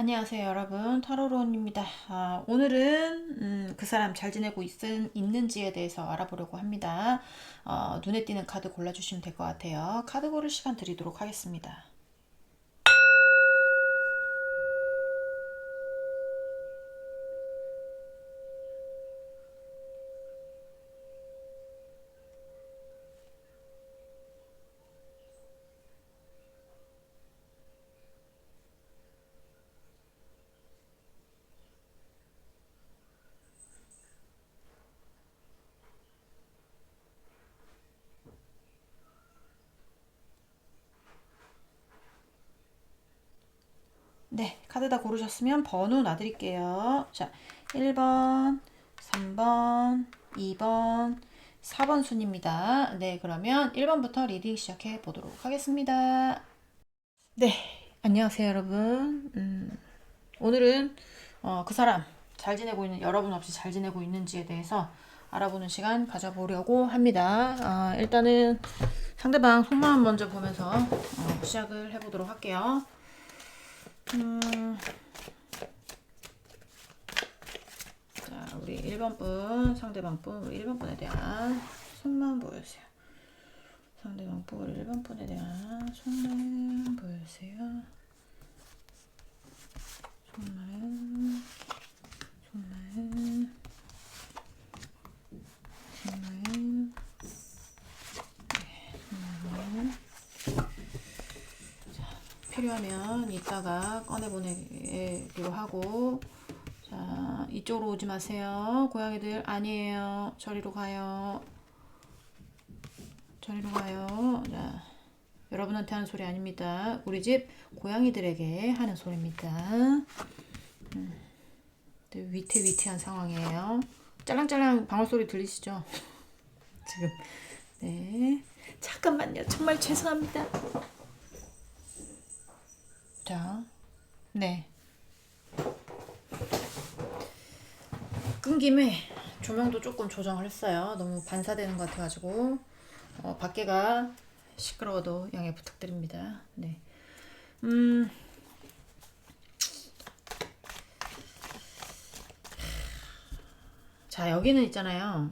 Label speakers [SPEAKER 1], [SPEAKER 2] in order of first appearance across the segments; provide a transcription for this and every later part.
[SPEAKER 1] 안녕하세요, 여러분. 타로론입니다. 오늘은 그 사람 잘 지내고 있는지에 대해서 알아보려고 합니다. 눈에 띄는 카드 골라주시면 될 것 같아요. 카드 고를 시간 드리도록 하겠습니다. 네, 카드 다 고르셨으면 번호 놔드릴게요. 자, 1번, 3번, 2번, 4번 순입니다. 네, 그러면 1번부터 리딩 시작해 보도록 하겠습니다. 네, 안녕하세요, 여러분. 오늘은 그 사람 잘 지내고 있는 여러분 없이 잘 지내고 있는지에 대해서 알아보는 시간 가져보려고 합니다. 일단은 상대방 속마음 먼저 보면서 시작을 해보도록 할게요. 자, 우리 1번 분, 상대방 분, 우리 1번 분에 대한 속마음 보여주세요. 상대방 분, 우리 1번 분에 대한 속마음 보여주세요. 속마음. 필요하면 이따가 꺼내보내기로 하고. 자, 이쪽으로 오지 마세요. 고양이들 아니에요. 저리로 가요. 자, 여러분한테 하는 소리 아닙니다. 우리 집 고양이들에게 하는 소리입니다. 위태위태한 상황이에요. 짤랑짤랑 방울소리 들리시죠? 지금. 네, 잠깐만요. 정말 죄송합니다. 자, 네. 끈 김에 조명도 조금 조정을 했어요. 너무 반사되는 것 같아가지고 밖에가 시끄러워도 양해 부탁드립니다. 네. 자, 여기는 있잖아요.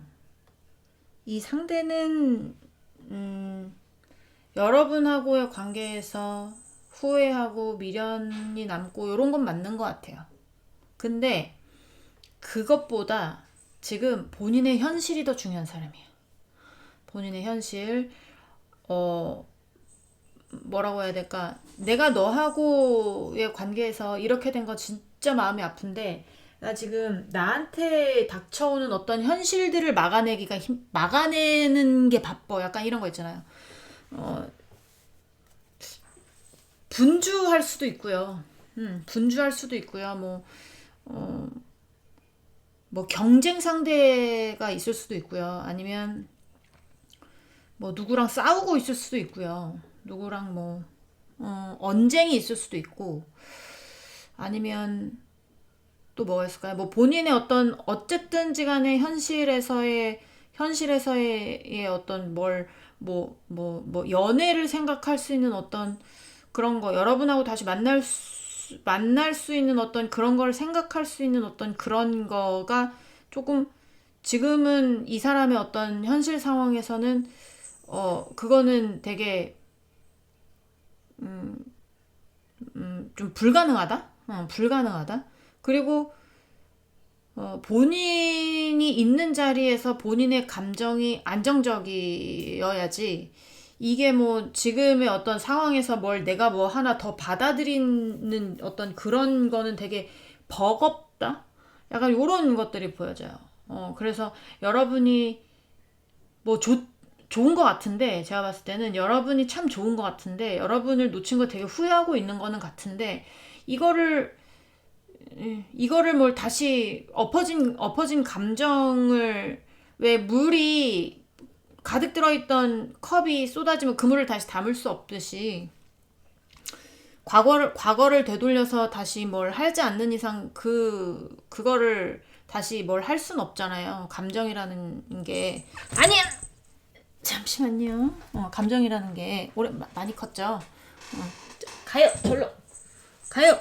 [SPEAKER 1] 이 상대는 여러분하고의 관계에서 후회하고 미련이 남고 이런 건 맞는 것 같아요. 근데 그것보다 지금 본인의 현실이 더 중요한 사람이에요. 본인의 현실, 뭐라고 해야 될까? 내가 너하고의 관계에서 이렇게 된 거 진짜 마음이 아픈데, 나 지금 나한테 닥쳐오는 어떤 현실들을 막아내는 게 바빠. 약간 이런 거 있잖아요. 분주할 수도 있고요. 분주할 수도 있고요. 뭐 경쟁 상대가 있을 수도 있고요. 아니면 뭐 누구랑 싸우고 있을 수도 있고요. 누구랑 뭐 언쟁이 있을 수도 있고, 아니면 또 뭐가 있을까요? 뭐 본인의 어쨌든지 간에 현실에서의 어떤 연애를 생각할 수 있는 어떤 그런 거, 여러분하고 다시 만날 수 있는 어떤 그런 걸 생각할 수 있는 어떤 그런 거가 조금, 지금은 이 사람의 어떤 현실 상황에서는 그거는 되게 좀 불가능하다. 불가능하다. 그리고 본인이 있는 자리에서 본인의 감정이 안정적이어야지, 이게 뭐 지금의 어떤 상황에서 뭘 내가 뭐 하나 더 받아들이는 어떤 그런 거는 되게 버겁다? 약간 요런 것들이 보여져요. 그래서 여러분이 뭐 좋은 것 같은데, 제가 봤을 때는 여러분이 참 좋은 것 같은데, 여러분을 놓친 거 되게 후회하고 있는 거는 같은데, 이거를 뭘 다시 엎어진 감정을, 왜 물이 가득 들어있던 컵이 쏟아지면 그 물을 다시 담을 수 없듯이, 과거를 되돌려서 다시 뭘 하지 않는 이상 그거를 다시 뭘 할 순 없잖아요. 감정이라는 게. 아니야! 잠시만요. 감정이라는 게 많이 컸죠. 가요! 절로! 가요!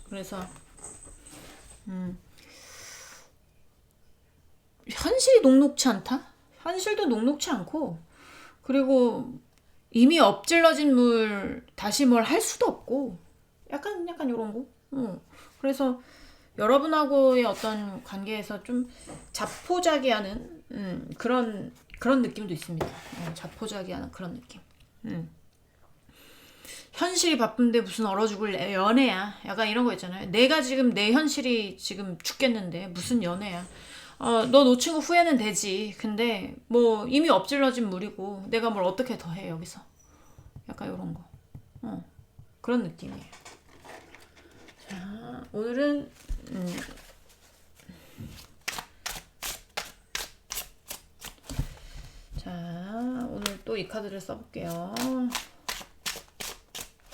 [SPEAKER 1] 그래서 현실이 녹록치 않다? 현실도 녹록치 않고, 그리고 이미 엎질러진 물 다시 뭘 할 수도 없고, 약간 요런 거. 그래서 여러분하고의 어떤 관계에서 좀 자포자기하는 그런 느낌도 있습니다. 자포자기하는 그런 느낌. 현실이 바쁜데 무슨 얼어 죽을 연애야. 약간 이런 거 있잖아요. 내가 지금 내 현실이 지금 죽겠는데 무슨 연애야. 너 놓친 거 후회는 되지. 근데 뭐 이미 엎질러진 물이고 내가 뭘 어떻게 더 해 여기서. 약간 이런 거. 그런 느낌이에요. 자, 오늘은 자, 오늘 또 이 카드를 써볼게요.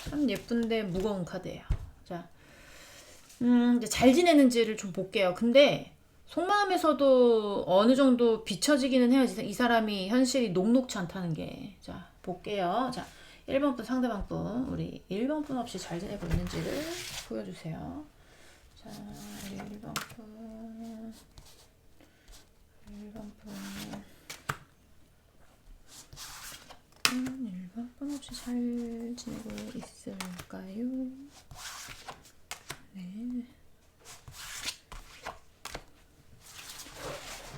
[SPEAKER 1] 참 예쁜데 무거운 카드예요. 자, 이제 잘 지내는지를 좀 볼게요. 근데 속마음에서도 어느 정도 비춰지기는 해요. 이 사람이 현실이 녹록치 않다는 게. 자, 볼게요. 자, 1번 분 상대방 분, 우리 1번 분 없이 잘 지내고 있는지를 보여주세요. 자, 1번 분, 1번 분. 1번 분 없이 잘 지내고 있을까요? 네.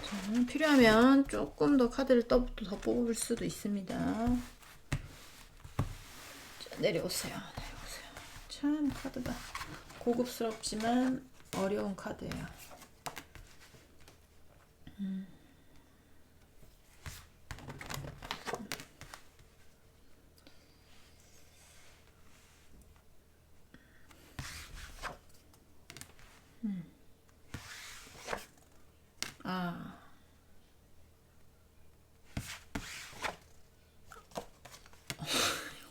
[SPEAKER 1] 자, 필요하면 조금 더 카드를 더 뽑을 수도 있습니다. 자, 내려오세요. 참 카드가 고급스럽지만 어려운 카드예요.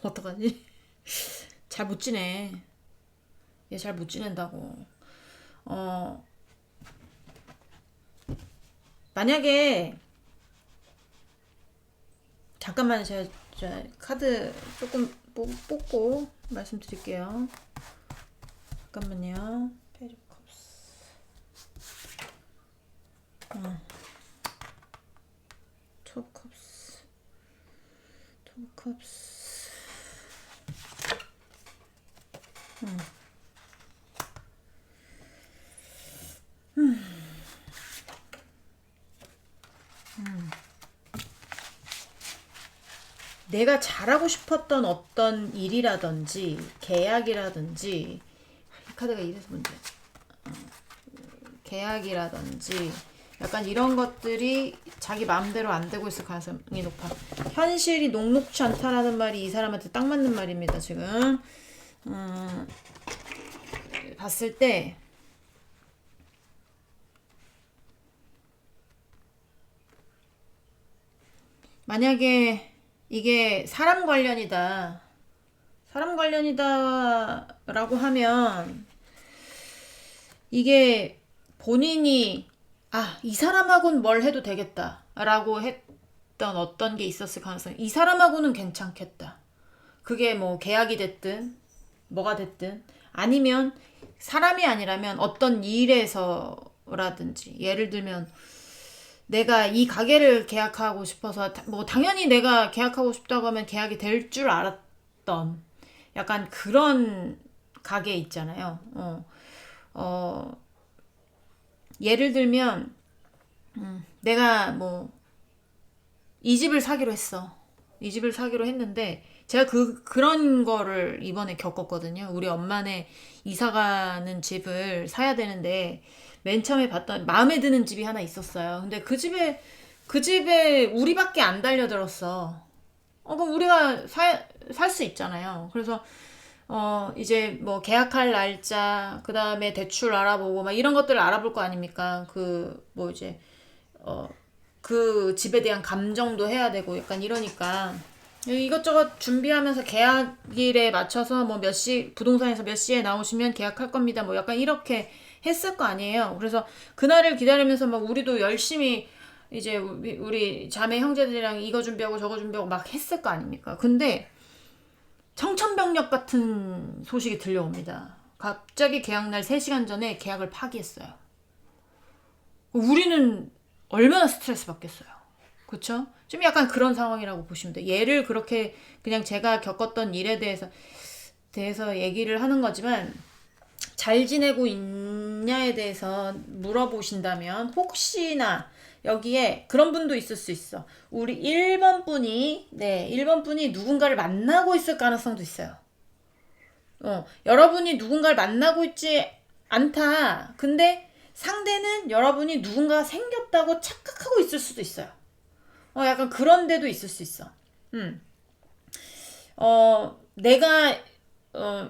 [SPEAKER 1] 어떡하지? 잘 못 지내. 얘 잘 못 지낸다고. 만약에 잠깐만 제가 카드 조금 뽑고 말씀드릴게요. 잠깐만요. 페이지 컵스. 투 컵스. 내가 잘하고 싶었던 어떤 일이라든지 계약이라든지 이 카드가 이래서 문제야. 계약이라든지 약간 이런 것들이 자기 마음대로 안 되고 있을 가능성이 높아. 현실이 녹록치 않다라는 말이 이 사람한테 딱 맞는 말입니다. 지금 봤을 때 만약에 이게 사람 관련이다라고 하면 이게 본인이 이 사람하고는 뭘 해도 되겠다라고 했던 어떤 게 있었을 가능성이, 이 사람하고는 괜찮겠다. 그게 뭐 계약이 됐든 뭐가 됐든, 아니면 사람이 아니라면 어떤 일에서라든지, 예를 들면 내가 이 가게를 계약하고 싶어서 뭐 당연히 내가 계약하고 싶다고 하면 계약이 될 줄 알았던 약간 그런 가게 있잖아요. 예를 들면 내가 뭐 이 집을 사기로 했어. 이 집을 사기로 했는데 제가 그런 거를 이번에 겪었거든요. 우리 엄마네 이사 가는 집을 사야 되는데 맨 처음에 봤던 마음에 드는 집이 하나 있었어요. 근데 그 집에 우리밖에 안 달려들었어. 그럼 우리가 살 수 있잖아요. 그래서 이제 뭐 계약할 날짜, 그 다음에 대출 알아보고 막 이런 것들을 알아볼 거 아닙니까? 뭐 이제 그 집에 대한 감정도 해야 되고 약간 이러니까 이것저것 준비하면서 계약일에 맞춰서 뭐 부동산에서 몇 시에 나오시면 계약할 겁니다. 뭐 약간 이렇게 했을 거 아니에요. 그래서 그날을 기다리면서 막 우리도 열심히 이제 우리 자매 형제들이랑 이거 준비하고 저거 준비하고 막 했을 거 아닙니까? 근데 청천벽력 같은 소식이 들려옵니다. 갑자기 계약날 3시간 전에 계약을 파기했어요. 우리는 얼마나 스트레스 받겠어요. 그쵸? 좀 약간 그런 상황이라고 보시면 돼요. 얘를 그렇게 그냥 제가 겪었던 일에 대해서 얘기를 하는 거지만, 잘 지내고 있냐에 대해서 물어보신다면 혹시나 여기에 그런 분도 있을 수 있어. 우리 1번 분이 1번 분이 누군가를 만나고 있을 가능성도 있어요. 여러분이 누군가를 만나고 있지 않다. 근데 상대는 여러분이 누군가가 생겼다고 착각하고 있을 수도 있어요. 약간 그런 데도 있을 수 있어. 내가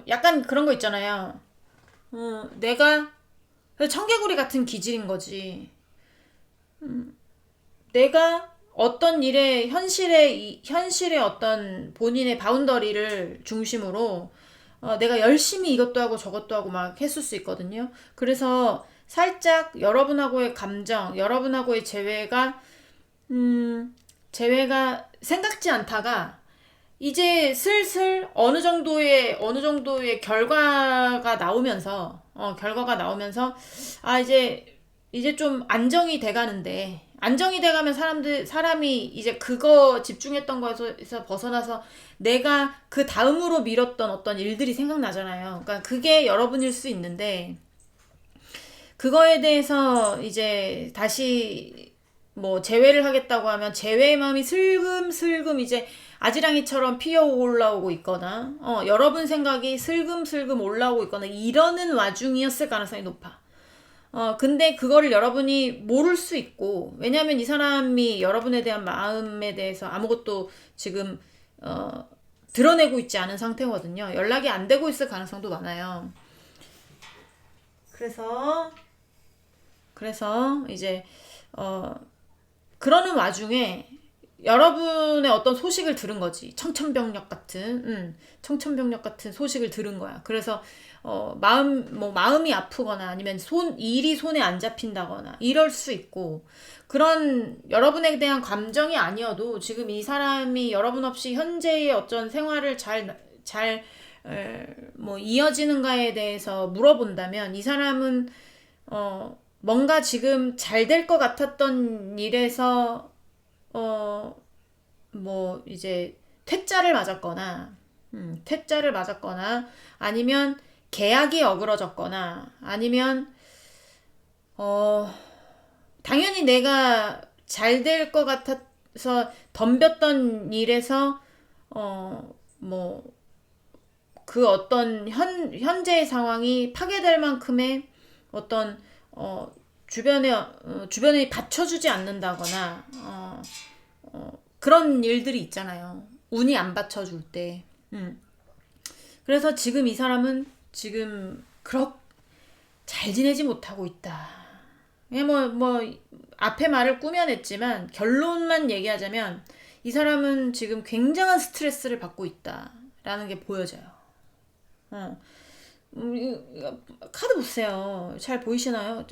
[SPEAKER 1] 약간 그런 거 있잖아요. 내가 청개구리 같은 기질인 거지. 내가 어떤 일에 현실의 어떤 본인의 바운더리를 중심으로 내가 열심히 이것도 하고 저것도 하고 막 했을 수 있거든요. 그래서 살짝 여러분하고의 감정, 여러분하고의 재회가 생각지 않다가 이제 슬슬 어느 정도의 결과가 나오면서 이제 좀 안정이 돼가면 사람이 이제 그거 집중했던 거에서 벗어나서 내가 그 다음으로 미뤘던 어떤 일들이 생각나잖아요. 그러니까 그게 여러분일 수 있는데, 그거에 대해서 이제 다시 뭐 재회를 하겠다고 하면 재회의 마음이 슬금슬금 이제 아지랑이처럼 피어 올라오고 있거나 여러분 생각이 슬금슬금 올라오고 있거나 이러는 와중이었을 가능성이 높아. 근데 그거를 여러분이 모를 수 있고, 왜냐면 이 사람이 여러분에 대한 마음에 대해서 아무것도 지금 드러내고 있지 않은 상태거든요. 연락이 안 되고 있을 가능성도 많아요. 그래서 이제 그러는 와중에 여러분의 어떤 소식을 들은 거지. 청천벽력 같은 소식을 들은 거야. 그래서 마음이 아프거나 아니면 일이 손에 안 잡힌다거나 이럴 수 있고, 그런 여러분에 대한 감정이 아니어도 지금 이 사람이 여러분 없이 현재의 어떤 생활을 이어지는가에 대해서 물어본다면, 이 사람은 뭔가 지금 잘 될 것 같았던 일에서 이제 퇴짜를 맞았거나 아니면 계약이 어그러졌거나 아니면 당연히 내가 잘 될 것 같아서 덤볐던 일에서 그 어떤 현재의 상황이 파괴될 만큼의 어떤 주변에 받쳐주지 않는다거나 그런 일들이 있잖아요. 운이 안 받쳐줄 때. 그래서 지금 이 사람은 지금 그렇게 잘 지내지 못하고 있다. 앞에 말을 꾸며냈지만 결론만 얘기하자면 이 사람은 지금 굉장한 스트레스를 받고 있다라는 게 보여져요. 카드 보세요. 잘 보이시나요?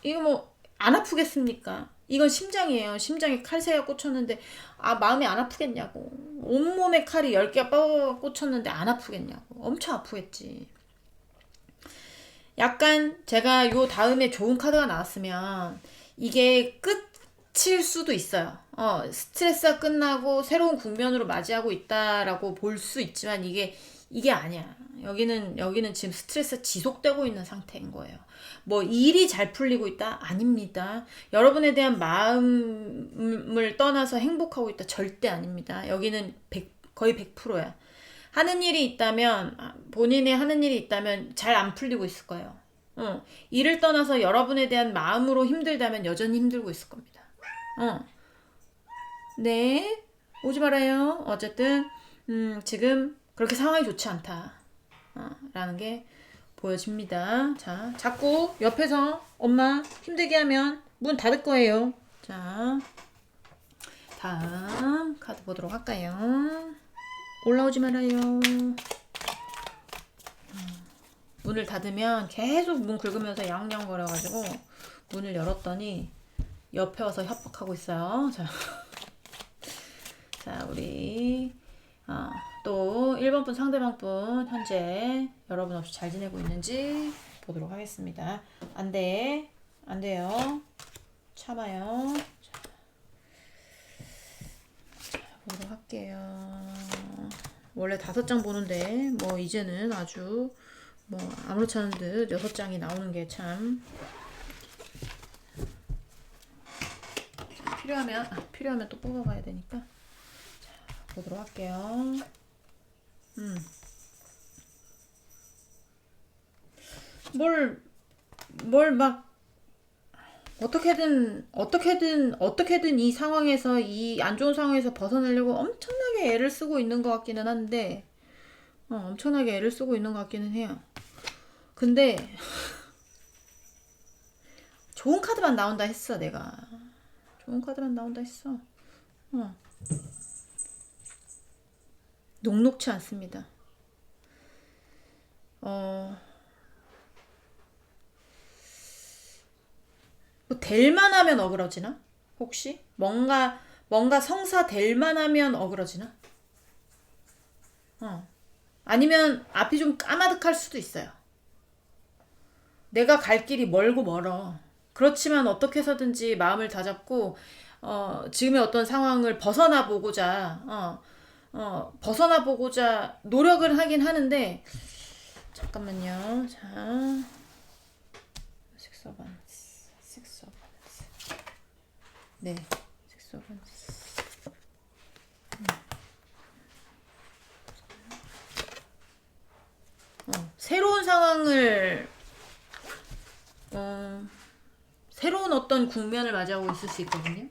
[SPEAKER 1] 이거 안 아프겠습니까? 이건 심장이에요. 심장에 칼새가 꽂혔는데 마음이 안 아프겠냐고. 온몸에 칼이 10개가 꽂혔는데 안 아프겠냐고. 엄청 아프겠지. 약간 제가 요 다음에 좋은 카드가 나왔으면 이게 끝일 수도 있어요. 스트레스가 끝나고 새로운 국면으로 맞이하고 있다라고 볼 수 있지만 이게 아니야. 여기는 지금 스트레스가 지속되고 있는 상태인 거예요. 일이 잘 풀리고 있다? 아닙니다. 여러분에 대한 마음을 떠나서 행복하고 있다? 절대 아닙니다. 여기는 거의 100%야. 본인의 하는 일이 있다면 잘 안 풀리고 있을 거예요. 일을 떠나서 여러분에 대한 마음으로 힘들다면 여전히 힘들고 있을 겁니다. 네, 오지 말아요. 어쨌든 지금 그렇게 상황이 좋지 않다 라는 게 보여집니다. 자, 자꾸 옆에서 엄마 힘들게 하면 문 닫을 거예요. 자, 다음 카드 보도록 할까요? 올라오지 말아요. 문을 닫으면 계속 문 긁으면서 양양거려가지고 문을 열었더니 옆에 와서 협박하고 있어요. 자, 우리 또 1번 분 상대방 분 현재 여러분 없이 잘 지내고 있는지 보도록 하겠습니다. 안 돼. 안 돼요. 참아요. 자, 보도록 할게요. 원래 5장 보는데 뭐 이제는 아주 뭐 아무렇지 않은 듯 6장이 나오는 게 참 필요하면 또 뽑아봐야 되니까. 자, 보도록 할게요. 뭘 막 어떻게든 이 상황에서, 이 안 좋은 상황에서 벗어나려고 엄청나게 애를 쓰고 있는 것 같기는 한데, 엄청나게 애를 쓰고 있는 것 같기는 해요. 근데 좋은 카드만 나온다 했어. 내가 좋은 카드만 나온다 했어. 녹록치 않습니다. 뭐 될 만하면 어그러지나? 혹시 뭔가 성사 될 만하면 어그러지나? 아니면 앞이 좀 까마득할 수도 있어요. 내가 갈 길이 멀고 멀어. 그렇지만 어떻게 해서든지 마음을 다잡고 지금의 어떤 상황을 벗어나 보고자 노력을 하긴 하는데, 잠깐만요. 자, 네, 새로운 상황을 새로운 어떤 국면을 맞이하고 있을 수 있거든요.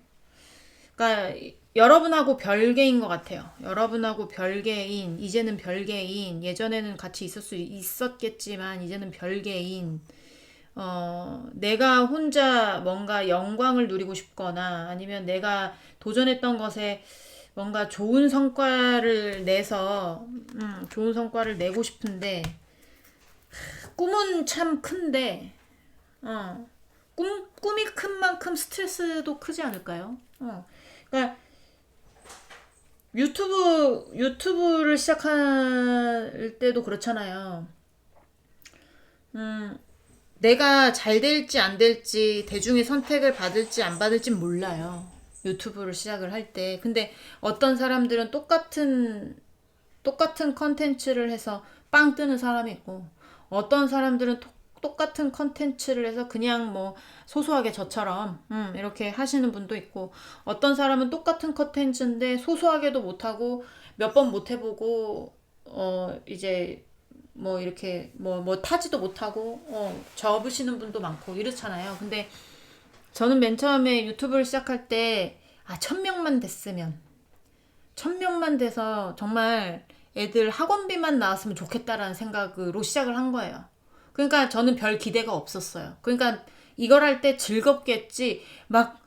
[SPEAKER 1] 그러니까 여러분하고 별개인 것 같아요. 여러분하고 별개인, 이제는 별개인, 예전에는 같이 있었겠지만 이제는 별개인, 내가 혼자 뭔가 영광을 누리고 싶거나 아니면 내가 도전했던 것에 뭔가 좋은 성과를 내고 싶은데, 꿈은 참 큰데, 꿈이 큰 만큼 스트레스도 크지 않을까요? 그러니까 유튜브를 시작할 때도 그렇잖아요. 내가 잘 될지 안 될지, 대중의 선택을 받을지 안 받을지 몰라요. 유튜브를 시작을 할 때. 근데 어떤 사람들은 똑같은 컨텐츠를 해서 빵 뜨는 사람이 있고, 어떤 사람들은 똑같은 컨텐츠를 해서 그냥 뭐 소소하게 저처럼 이렇게 하시는 분도 있고, 어떤 사람은 똑같은 컨텐츠인데 소소하게도 못하고 몇 번 못 해보고 이제 뭐 이렇게 뭐 타지도 못하고 접으시는 분도 많고 이렇잖아요. 근데 저는 맨 처음에 유튜브를 시작할 때 1000명만 됐으면, 1000명만 돼서 정말 애들 학원비만 나왔으면 좋겠다라는 생각으로 시작을 한 거예요. 그러니까 저는 별 기대가 없었어요. 그러니까 이걸 할 때 즐겁게 했지 막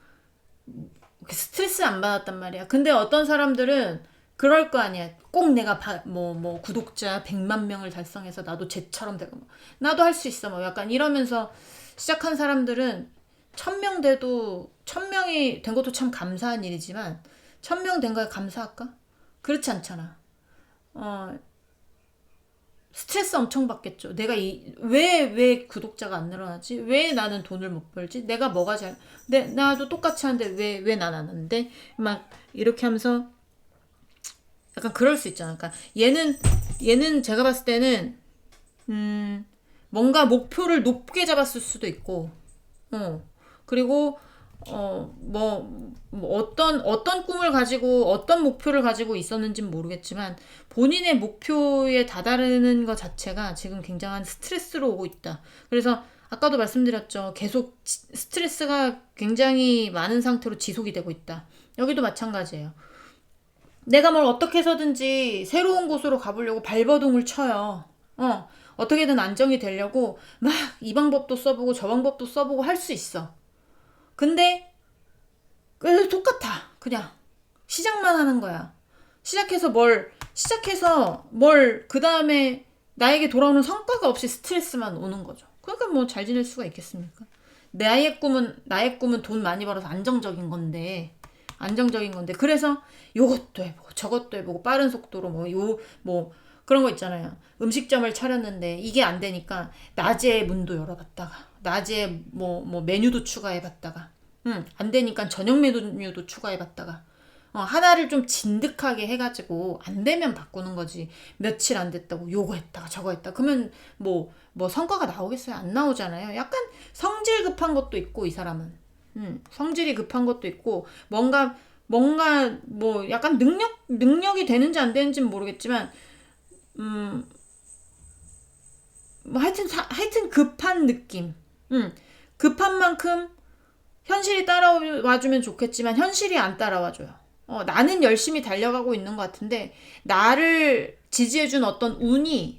[SPEAKER 1] 스트레스 안 받았단 말이야. 근데 어떤 사람들은 그럴 거 아니야. 꼭 내가 뭐 구독자 100만 명을 달성해서 나도 쟤처럼 되고, 뭐 나도 할 수 있어, 뭐 약간 이러면서 시작한 사람들은 1000명 돼도, 1000명이 된 것도 참 감사한 일이지만 1000명 된 거에 감사할까? 그렇지 않잖아. 스트레스 엄청 받겠죠. 내가 왜 구독자가 안 늘어나지? 왜 나는 돈을 못 벌지? 내가 뭐가 나도 똑같이 하는데 왜 난 안 하는데? 막 이렇게 하면서 약간 그럴 수 있잖아. 그러니까 얘는 제가 봤을 때는 뭔가 목표를 높게 잡았을 수도 있고, 그리고 어떤 꿈을 가지고 어떤 목표를 가지고 있었는지는 모르겠지만 본인의 목표에 다다르는 것 자체가 지금 굉장한 스트레스로 오고 있다. 그래서 아까도 말씀드렸죠. 계속 스트레스가 굉장히 많은 상태로 지속이 되고 있다. 여기도 마찬가지예요. 내가 뭘 어떻게 해서든지 새로운 곳으로 가보려고 발버둥을 쳐요. 어떻게든 안정이 되려고 막 이 방법도 써보고 저 방법도 써보고 할 수 있어. 근데 똑같아. 그냥 시작만 하는 거야. 시작해서 뭘 그 다음에 나에게 돌아오는 성과가 없이 스트레스만 오는 거죠. 그러니까 뭐 잘 지낼 수가 있겠습니까? 나의 꿈은 돈 많이 벌어서 안정적인 건데, 안정적인 건데. 그래서 요것도 해보고 저것도 해보고 빠른 속도로 뭐 그런 거 있잖아요. 음식점을 차렸는데 이게 안 되니까 낮에 문도 열어봤다가 낮에 뭐 메뉴도 추가해봤다가 안 되니까 저녁 메뉴도 추가해봤다가 하나를 좀 진득하게 해가지고 안 되면 바꾸는 거지. 며칠 안 됐다고 요거 했다가 저거 했다. 그러면 뭐 성과가 나오겠어요? 안 나오잖아요. 약간 성질 급한 것도 있고 이 사람은. 성질이 급한 것도 있고 뭔가 뭐 약간 능력이 되는지 안 되는지는 모르겠지만 뭐 하여튼 급한 느낌. 급한 만큼 현실이 따라와주면 좋겠지만 현실이 안 따라와줘요. 나는 열심히 달려가고 있는 것 같은데 나를 지지해준 어떤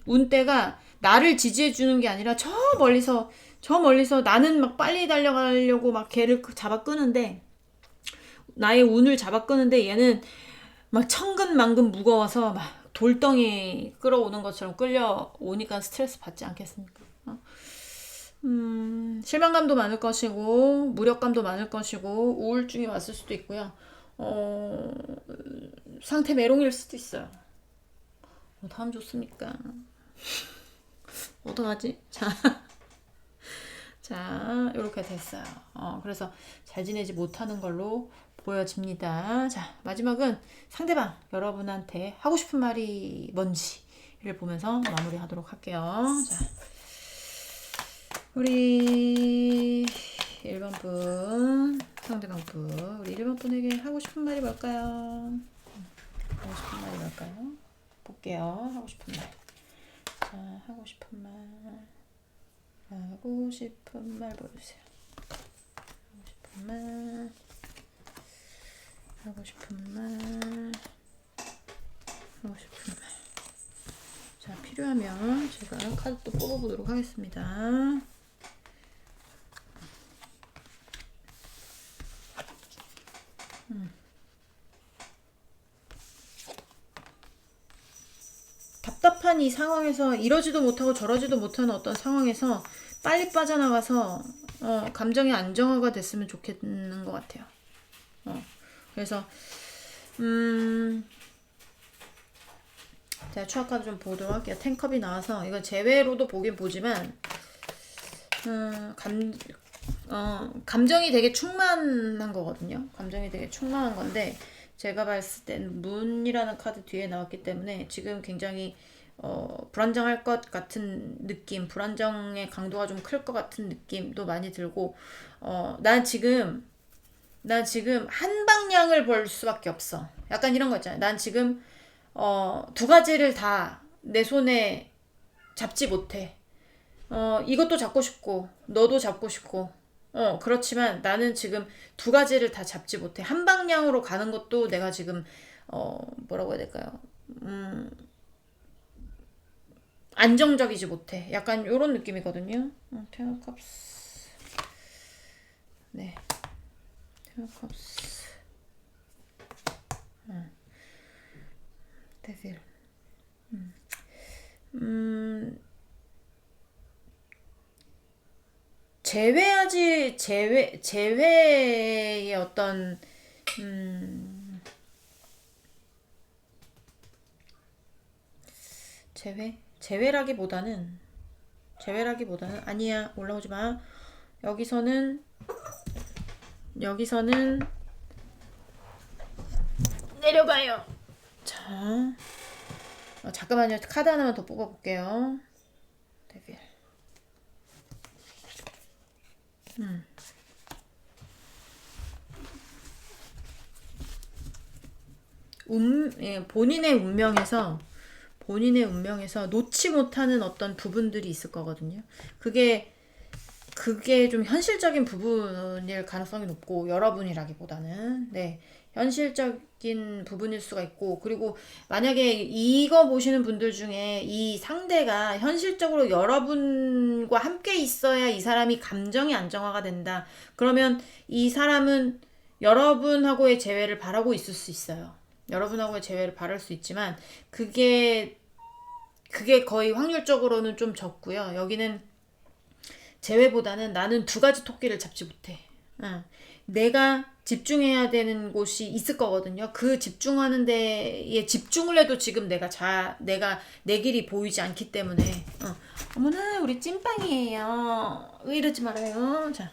[SPEAKER 1] 운대가 나를 지지해주는 게 아니라 저 멀리서 나는 막 빨리 달려가려고 막 걔를 잡아 끄는데 나의 운을 잡아 끄는데 얘는 막 천근만근 무거워서 막 돌덩이 끌어오는 것처럼 끌려오니까 스트레스 받지 않겠습니까? 실망감도 많을 것이고 무력감도 많을 것이고 우울증이 왔을 수도 있고요. 상태 메롱일 수도 있어요. 다음 좋습니까? 어떡하지? 자, 이렇게 됐어요. 그래서 잘 지내지 못하는 걸로 보여집니다. 자, 마지막은 상대방 여러분한테 하고 싶은 말이 뭔지를 보면서 마무리하도록 할게요. 자, 우리 1번 분, 상대방 분, 우리 1번 분에게 하고 싶은 말이 뭘까요? 하고 싶은 말이 뭘까요? 볼게요. 하고 싶은 말. 자, 하고 싶은 말 보여주세요. 하고 싶은 말. 자, 필요하면 제가 카드 또 뽑아보도록 하겠습니다. 답답한 이 상황에서 이러지도 못하고 저러지도 못하는 어떤 상황에서 빨리 빠져나가서 감정이 안정화가 됐으면 좋겠는 것 같아요. 그래서 제가 추억 카드 좀 보도록 할게요. 텐컵이 나와서 이건 제외로도 보긴 보지만 감정이 되게 충만한 거거든요. 감정이 되게 충만한 건데 제가 봤을 땐 문이라는 카드 뒤에 나왔기 때문에 지금 굉장히 불안정할 것 같은 느낌, 불안정의 강도가 좀 클 것 같은 느낌도 많이 들고 난 지금 한 방향을 볼 수밖에 없어. 약간 이런 거 있잖아요. 난 지금 두 가지를 다 내 손에 잡지 못해. 이것도 잡고 싶고 너도 잡고 싶고 그렇지만 나는 지금 두 가지를 다 잡지 못해. 한 방향으로 가는 것도 내가 지금 뭐라고 해야 될까요? 안정적이지 못해. 약간 요런 느낌이거든요. 테너컵스. 네. 테너컵스. 데빌. 제외의 어떤 제외라기보다는 아니야, 올라오지 마. 여기서는 내려가요. 자, 잠깐만요. 카드 하나만 더 뽑아볼게요. 데빌. 본인의 운명에서 놓지 못하는 어떤 부분들이 있을 거거든요. 그게 좀 현실적인 부분일 가능성이 높고, 여러분이라기보다는 현실적인 부분일 수가 있고, 그리고 만약에 이거 보시는 분들 중에 이 상대가 현실적으로 여러분과 함께 있어야 이 사람이 감정이 안정화가 된다. 그러면 이 사람은 여러분하고의 재회를 바라고 있을 수 있어요. 여러분하고의 재회를 바랄 수 있지만 그게 거의 확률적으로는 좀 적고요. 여기는 재회보다는 나는 두 가지 토끼를 잡지 못해. 어. 내가 집중해야 되는 곳이 있을 거거든요. 그 집중하는 데에 집중을 해도 지금 내가 내 길이 보이지 않기 때문에 어머나 우리 찐빵이에요. 왜 이러지 말아요. 자,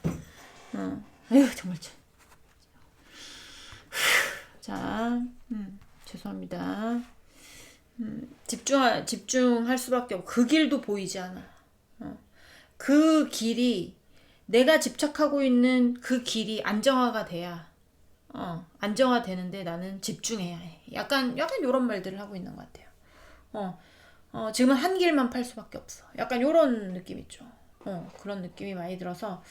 [SPEAKER 1] 아휴 정말 참. 자, 죄송합니다. 집중할 수밖에 없고 그 길도 보이지 않아. 그 길이 내가 집착하고 있는 그 길이 안정화가 돼야 안정화되는데 나는 집중해야 해. 약간 요런 말들을 하고 있는 것 같아요. 지금은 한 길만 팔 수밖에 없어. 약간 요런 느낌 있죠. 그런 느낌이 많이 들어서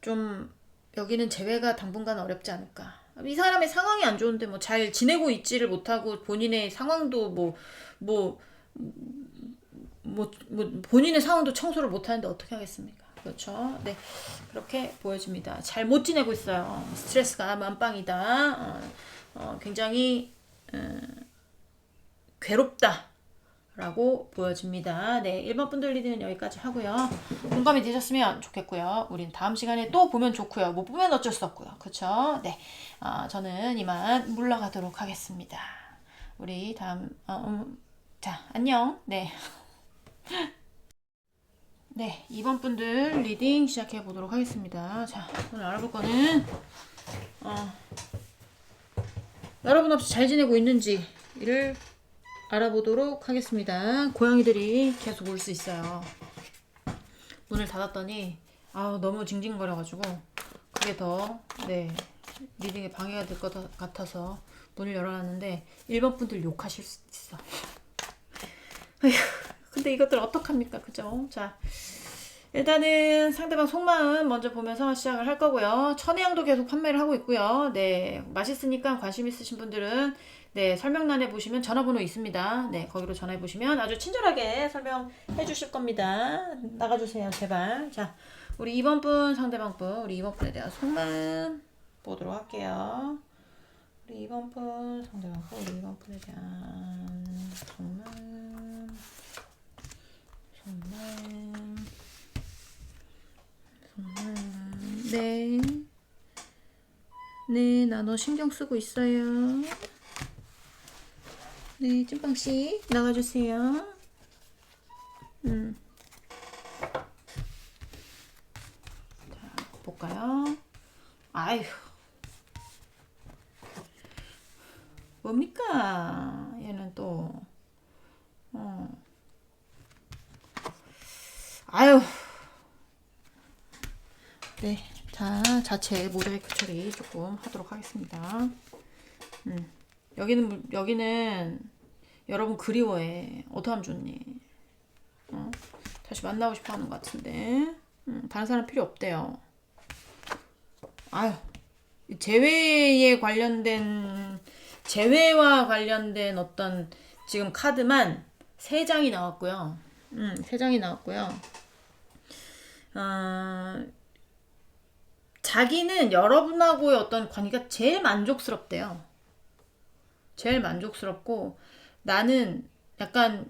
[SPEAKER 1] 좀 여기는 재회가 당분간 어렵지 않을까. 이 사람의 상황이 안 좋은데 뭐 잘 지내고 있지를 못하고 본인의 상황도 본인의 상황도 청소를 못하는데 어떻게 하겠습니까? 그렇죠. 네. 그렇게 보여집니다. 잘 못 지내고 있어요. 스트레스가 만빵이다. 굉장히 괴롭다. 라고 보여집니다. 네, 1번 분들 리딩은 여기까지 하고요. 공감이 되셨으면 좋겠고요. 우린 다음 시간에 또 보면 좋고요. 못 보면 어쩔 수 없고요. 그쵸? 네, 저는 이만 물러가도록 하겠습니다. 우리 다음 자, 안녕. 네. 네, 2번 분들 리딩 시작해 보도록 하겠습니다. 자, 오늘 알아볼 거는 여러분 없이 잘 지내고 있는지를 알아보도록 하겠습니다. 고양이들이 계속 올 수 있어요. 문을 닫았더니 너무 징징거려가지고 그게 더 리딩에 방해가 될 것 같아서 문을 열어놨는데 1번 분들 욕하실 수 있어. 아휴, 근데 이것들 어떡합니까? 그죠? 자, 일단은 상대방 속마음 먼저 보면서 시작을 할 거고요. 천혜향도 계속 판매를 하고 있고요. 네, 맛있으니까 관심 있으신 분들은 설명란에 보시면 전화번호 있습니다. 네, 거기로 전화해 보시면 아주 친절하게 설명해 주실 겁니다. 나가주세요, 제발. 자, 우리 2번 분, 상대방 분, 우리 2번 분에 대한 속마음 보도록 할게요. 우리 2번 분, 상대방 분, 우리 2번 분에 대한 속마음. 네. 네, 나 너 신경 쓰고 있어요. 네, 찐빵씨 나가주세요. 자, 볼까요? 아휴. 뭡니까? 얘는 또. 아휴. 네, 자, 자체 모자이크 처리 조금 하도록 하겠습니다. 여기는 여러분 그리워해. 어떡하면 좋니? 다시 만나고 싶어 하는 것 같은데. 다른 사람 필요 없대요. 아유, 재회와 관련된 어떤 지금 카드만 3장이 나왔고요. 3장이 나왔고요. 자기는 여러분하고의 어떤 관계가 제일 만족스럽대요. 제일 만족스럽고 나는 약간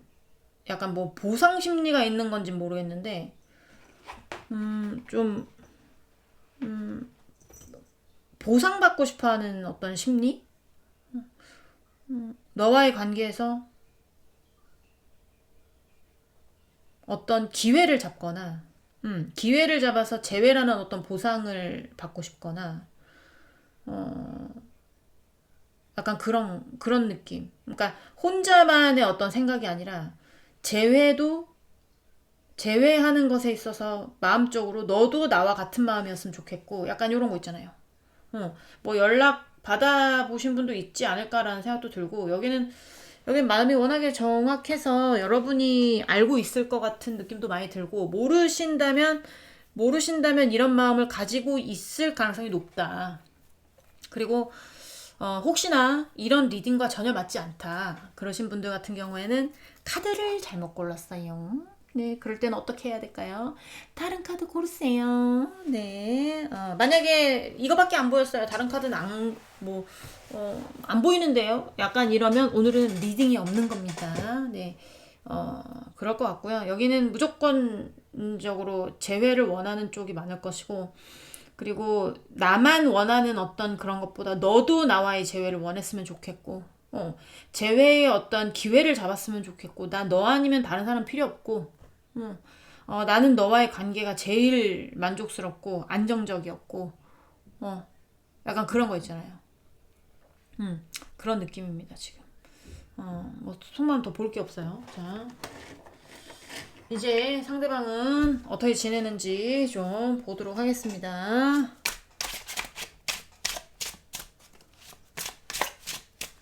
[SPEAKER 1] 뭐 보상 심리가 있는 건지 모르겠는데 좀 보상받고 싶어하는 어떤 심리? 너와의 관계에서 어떤 기회를 잡거나 기회를 잡아서 재회라는 어떤 보상을 받고 싶거나 약간 그런 느낌. 그러니까 혼자만의 어떤 생각이 아니라 재회하는 것에 있어서 마음적으로 너도 나와 같은 마음이었으면 좋겠고 약간 이런 거 있잖아요. 뭐 연락 받아보신 분도 있지 않을까라는 생각도 들고 여기는 마음이 워낙에 정확해서 여러분이 알고 있을 것 같은 느낌도 많이 들고 모르신다면 이런 마음을 가지고 있을 가능성이 높다. 그리고 혹시나 이런 리딩과 전혀 맞지 않다 그러신 분들 같은 경우에는 카드를 잘못 골랐어요. 네, 그럴 때는 어떻게 해야 될까요? 다른 카드 고르세요. 네, 만약에 이거밖에 안 보였어요. 다른 카드는 안 보이는데요. 약간 이러면 오늘은 리딩이 없는 겁니다. 네, 그럴 것 같고요. 여기는 무조건 우선적으로 재회를 원하는 쪽이 많을 것이고, 그리고 나만 원하는 어떤 그런 것보다 너도 나와의 재회를 원했으면 좋겠고, 재회의 어떤 기회를 잡았으면 좋겠고, 나 너 아니면 다른 사람 필요 없고, 나는 너와의 관계가 제일 만족스럽고 안정적이었고, 약간 그런 거 있잖아요. 그런 느낌입니다 지금. 뭐 속마음 더 볼 게 없어요. 자, 이제 상대방은 어떻게 지내는지 좀 보도록 하겠습니다.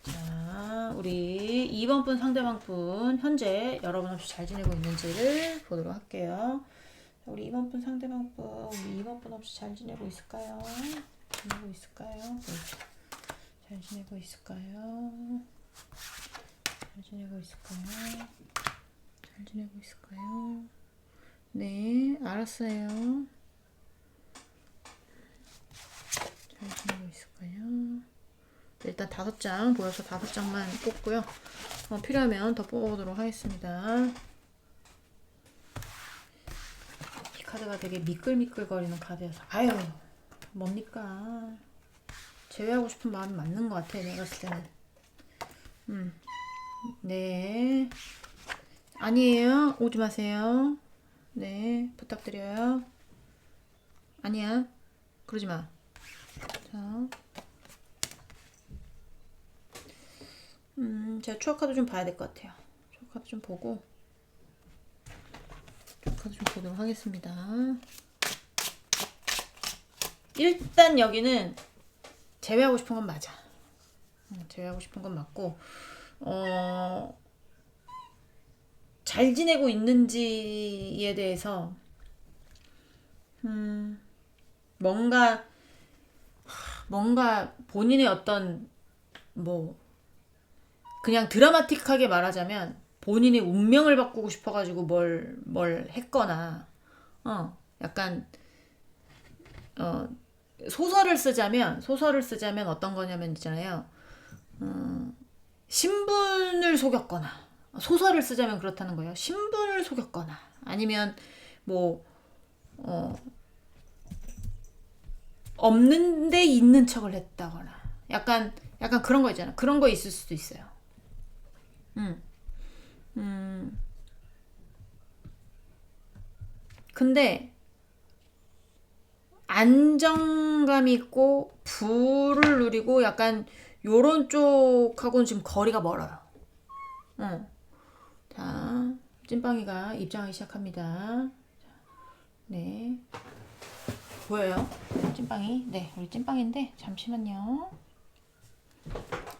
[SPEAKER 1] 자, 우리 2번 분 상대방 분 현재 여러분 없이 잘 지내고 있는지를 보도록 할게요. 우리 2번 분 상대방 분, 우리 2번 분 없이 잘 지내고 있을까요? 지내고 있을까요? 잘 지내고 있을까요? 잘 지내고 있을까요? 잘 지내고 있을까요? 네, 알았어요. 잘 지내고 있을까요? 일단 5장 보여서 5장만 뽑고요. 필요하면 더 뽑아보도록 하겠습니다. 이 카드가 되게 미끌미끌거리는 카드여서 아유 뭡니까? 제외하고 싶은 마음이 맞는 것 같아 내가 봤을 때는. 네, 아니에요. 오지 마세요. 네, 부탁드려요. 아니야, 그러지 마. 자, 제가 추억 카드 좀 봐야 될 것 같아요. 추억 카드 좀 보고 추억 카드 좀 보도록 하겠습니다. 일단 여기는 제외하고 싶은 건 맞아. 제외하고 싶은 건 맞고, 잘 지내고 있는지에 대해서 뭔가 본인의 어떤 뭐 그냥 드라마틱하게 말하자면 본인의 운명을 바꾸고 싶어가지고 뭘 했거나, 약간 소설을 쓰자면 어떤 거냐면 있잖아요. 신분을 속였거나, 소설을 쓰자면 그렇다는 거예요. 신분을 속였거나 아니면 뭐 없는데 있는 척을 했다거나, 약간 그런 거 있잖아. 그런 거 있을 수도 있어요. 근데 안정감 있고 부를 누리고 약간 요런 쪽하고는 지금 거리가 멀어요. 자, 찐빵이가 입장하기 시작합니다. 네, 보여요? 찐빵이. 네, 우리 찐빵인데 잠시만요.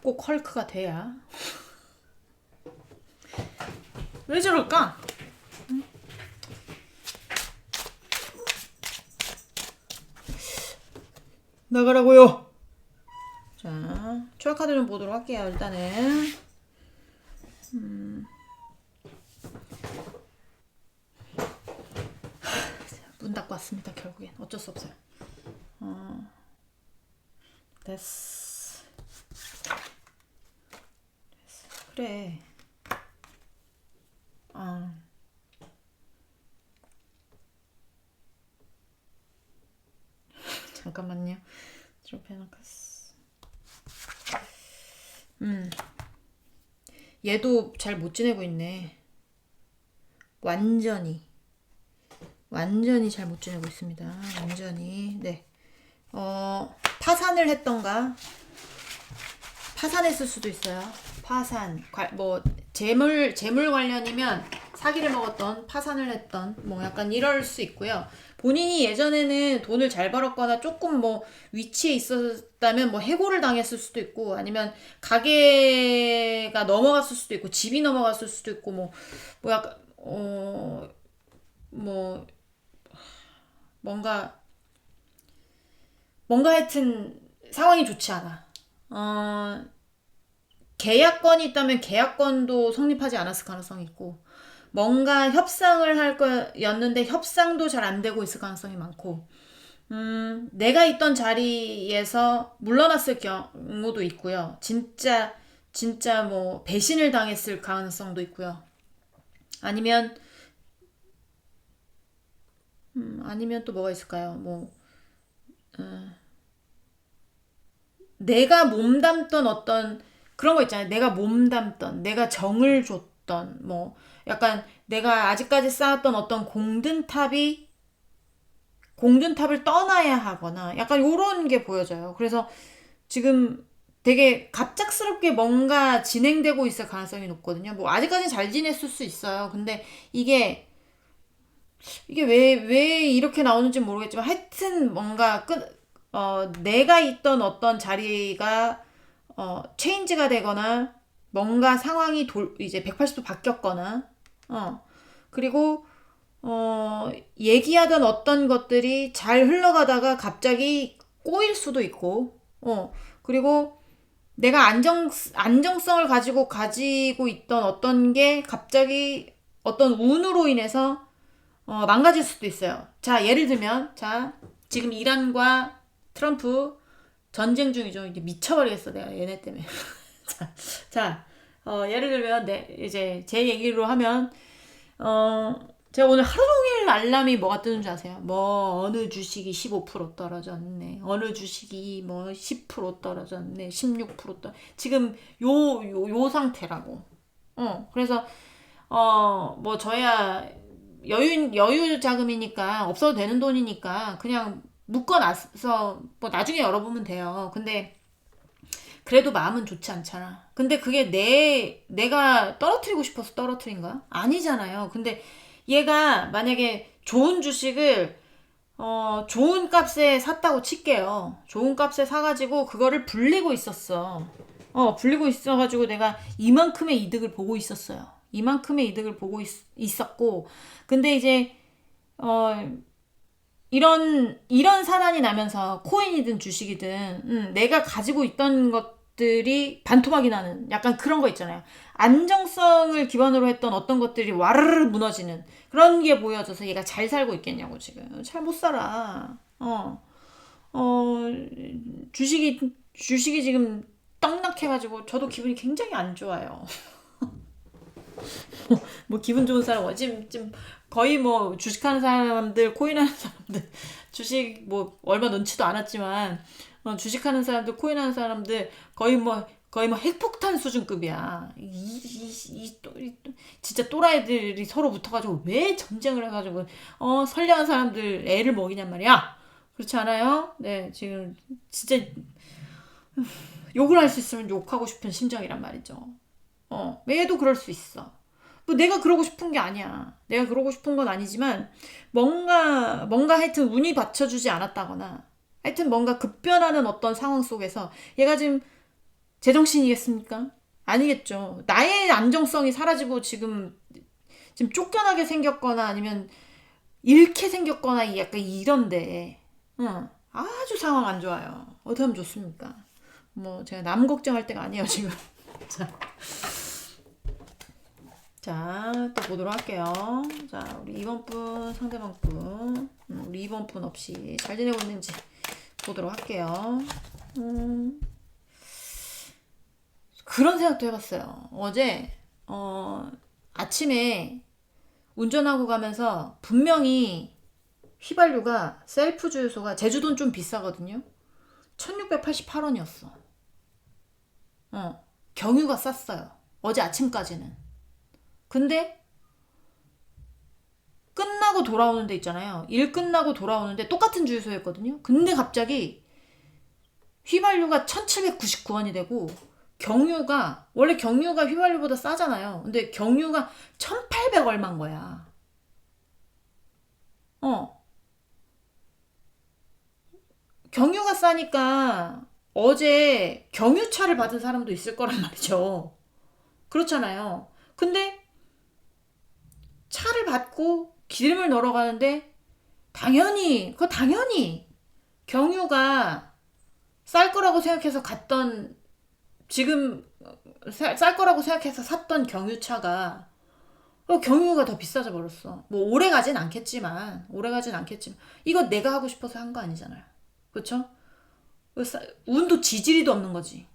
[SPEAKER 1] 꼭 헐크가 돼야. 왜 저럴까? 나가라고요. 자, 추억 카드 좀 보도록 할게요. 일단은 문 닫고 왔습니다. 결국엔 어쩔 수 없어요. 됐어. 그래. 잠깐만요. 트로페나카스. 얘도 잘 못 지내고 있네. 완전히 잘 못 지내고 있습니다. 완전히. 네. 파산을 했던가, 파산했을 수도 있어요. 파산, 뭐 재물 관련이면 사기를 먹었던, 파산을 했던, 뭐 약간 이럴 수 있고요. 본인이 예전에는 돈을 잘 벌었거나 조금 뭐 위치에 있었다면 뭐 해고를 당했을 수도 있고, 아니면 가게가 넘어갔을 수도 있고, 집이 넘어갔을 수도 있고, 뭐 약간 뭐 뭔가 하여튼 상황이 좋지 않아. 계약건이 있다면 계약건도 성립하지 않았을 가능성이 있고, 뭔가 협상을 할 거였는데 협상도 잘 안 되고 있을 가능성이 많고, 내가 있던 자리에서 물러났을 경우도 있고요. 진짜 뭐 배신을 당했을 가능성도 있고요. 아니면 아니면 또 뭐가 있을까요? 뭐 내가 몸담던 어떤 그런 거 있잖아요. 내가 몸담던, 내가 정을 줬던, 뭐 약간 내가 아직까지 쌓았던 어떤 공든탑을 떠나야 하거나 약간 요런 게 보여져요. 그래서 지금 되게 갑작스럽게 뭔가 진행되고 있을 가능성이 높거든요. 뭐 아직까지는 잘 지냈을 수 있어요. 근데 이게 왜 이렇게 나오는지 모르겠지만 하여튼 뭔가 내가 있던 어떤 자리가 체인지가 되거나 뭔가 상황이 이제 180도 바뀌었거나 그리고 얘기하던 어떤 것들이 잘 흘러가다가 갑자기 꼬일 수도 있고 그리고 내가 안정성을 가지고 있던 어떤 게 갑자기 어떤 운으로 인해서 망가질 수도 있어요. 자, 예를 들면, 자, 지금 이란과 트럼프 전쟁 중이죠. 이제 미쳐버리겠어, 내가 얘네 때문에. 자, 예를 들면, 이제 제 얘기로 하면, 제가 오늘 하루 종일 알람이 뭐가 뜨는 줄 아세요? 뭐, 어느 주식이 15% 떨어졌네. 어느 주식이 뭐 10% 떨어졌네. 16% 지금 요 상태라고. 그래서, 뭐, 저야, 여유 자금이니까 없어도 되는 돈이니까 그냥 묶어놔서 뭐 나중에 열어보면 돼요. 근데 그래도 마음은 좋지 않잖아. 근데 그게 내가 떨어뜨리고 싶어서 떨어뜨린 거야? 아니잖아요. 근데 얘가 만약에 좋은 주식을 좋은 값에 샀다고 칠게요. 좋은 값에 사가지고 그거를 불리고 있었어. 불리고 있어가지고 내가 이만큼의 이득을 보고 있었어요. 이만큼의 이득을 보고 있었고, 근데 이제, 이런 사단이 나면서 코인이든 주식이든, 내가 가지고 있던 것들이 반토막이 나는 약간 그런 거 있잖아요. 안정성을 기반으로 했던 어떤 것들이 와르르 무너지는 그런 게 보여져서 얘가 잘 살고 있겠냐고, 지금. 잘 못 살아. 어, 주식이 지금 떡락해가지고 저도 기분이 굉장히 안 좋아요. 뭐 기분 좋은 사람 지금 거의 뭐 주식하는 사람들 코인하는 사람들 주식 뭐 얼마 넣지도 않았지만 주식하는 사람들 코인하는 사람들 거의 뭐 핵폭탄 수준급이야. 진짜 또라이들이 서로 붙어가지고 왜 전쟁을 해가지고 선량한 사람들 애를 먹이냔 말이야. 그렇지 않아요? 네, 지금 진짜 욕을 할 수 있으면 욕하고 싶은 심정이란 말이죠. 얘도 그럴 수 있어. 뭐 내가 그러고 싶은 게 아니야. 내가 그러고 싶은 건 아니지만 뭔가 하여튼 운이 받쳐주지 않았다거나 하여튼 뭔가 급변하는 어떤 상황 속에서 얘가 지금 제정신이겠습니까? 아니겠죠. 나의 안정성이 사라지고 지금 쫓겨나게 생겼거나 아니면 잃게 생겼거나 약간 이런데 아주 상황 안 좋아요. 어떻게 하면 좋습니까? 뭐 제가 남 걱정할 때가 아니에요 지금. 자, 또 보도록 할게요. 자, 우리 2번 분, 상대방 분, 우리 2번 분 없이 잘 지내고 있는지 보도록 할게요. 그런 생각도 해봤어요. 어제, 아침에 운전하고 가면서 분명히 휘발유가 셀프 주유소가 제주도는 좀 비싸거든요. 1688원이었어. 경유가 쌌어요. 어제 아침까지는. 근데 끝나고 돌아오는 데 있잖아요. 일 끝나고 돌아오는데 똑같은 주유소였거든요. 근데 갑자기 휘발유가 1799원이 되고 원래 경유가 휘발유보다 싸잖아요. 근데 경유가 1800 얼마인 거야. 경유가 싸니까 어제 경유차를 받은 사람도 있을 거란 말이죠. 그렇잖아요. 근데 차를 받고 기름을 넣으러 가는데 당연히 경유가 쌀 거라고 생각해서 지금 쌀 거라고 생각해서 샀던 경유차가 경유가 더 비싸져 버렸어. 뭐 오래 가진 않겠지만 이거 내가 하고 싶어서 한 거 아니잖아요. 그렇죠? 운도 지지리도 없는 거지.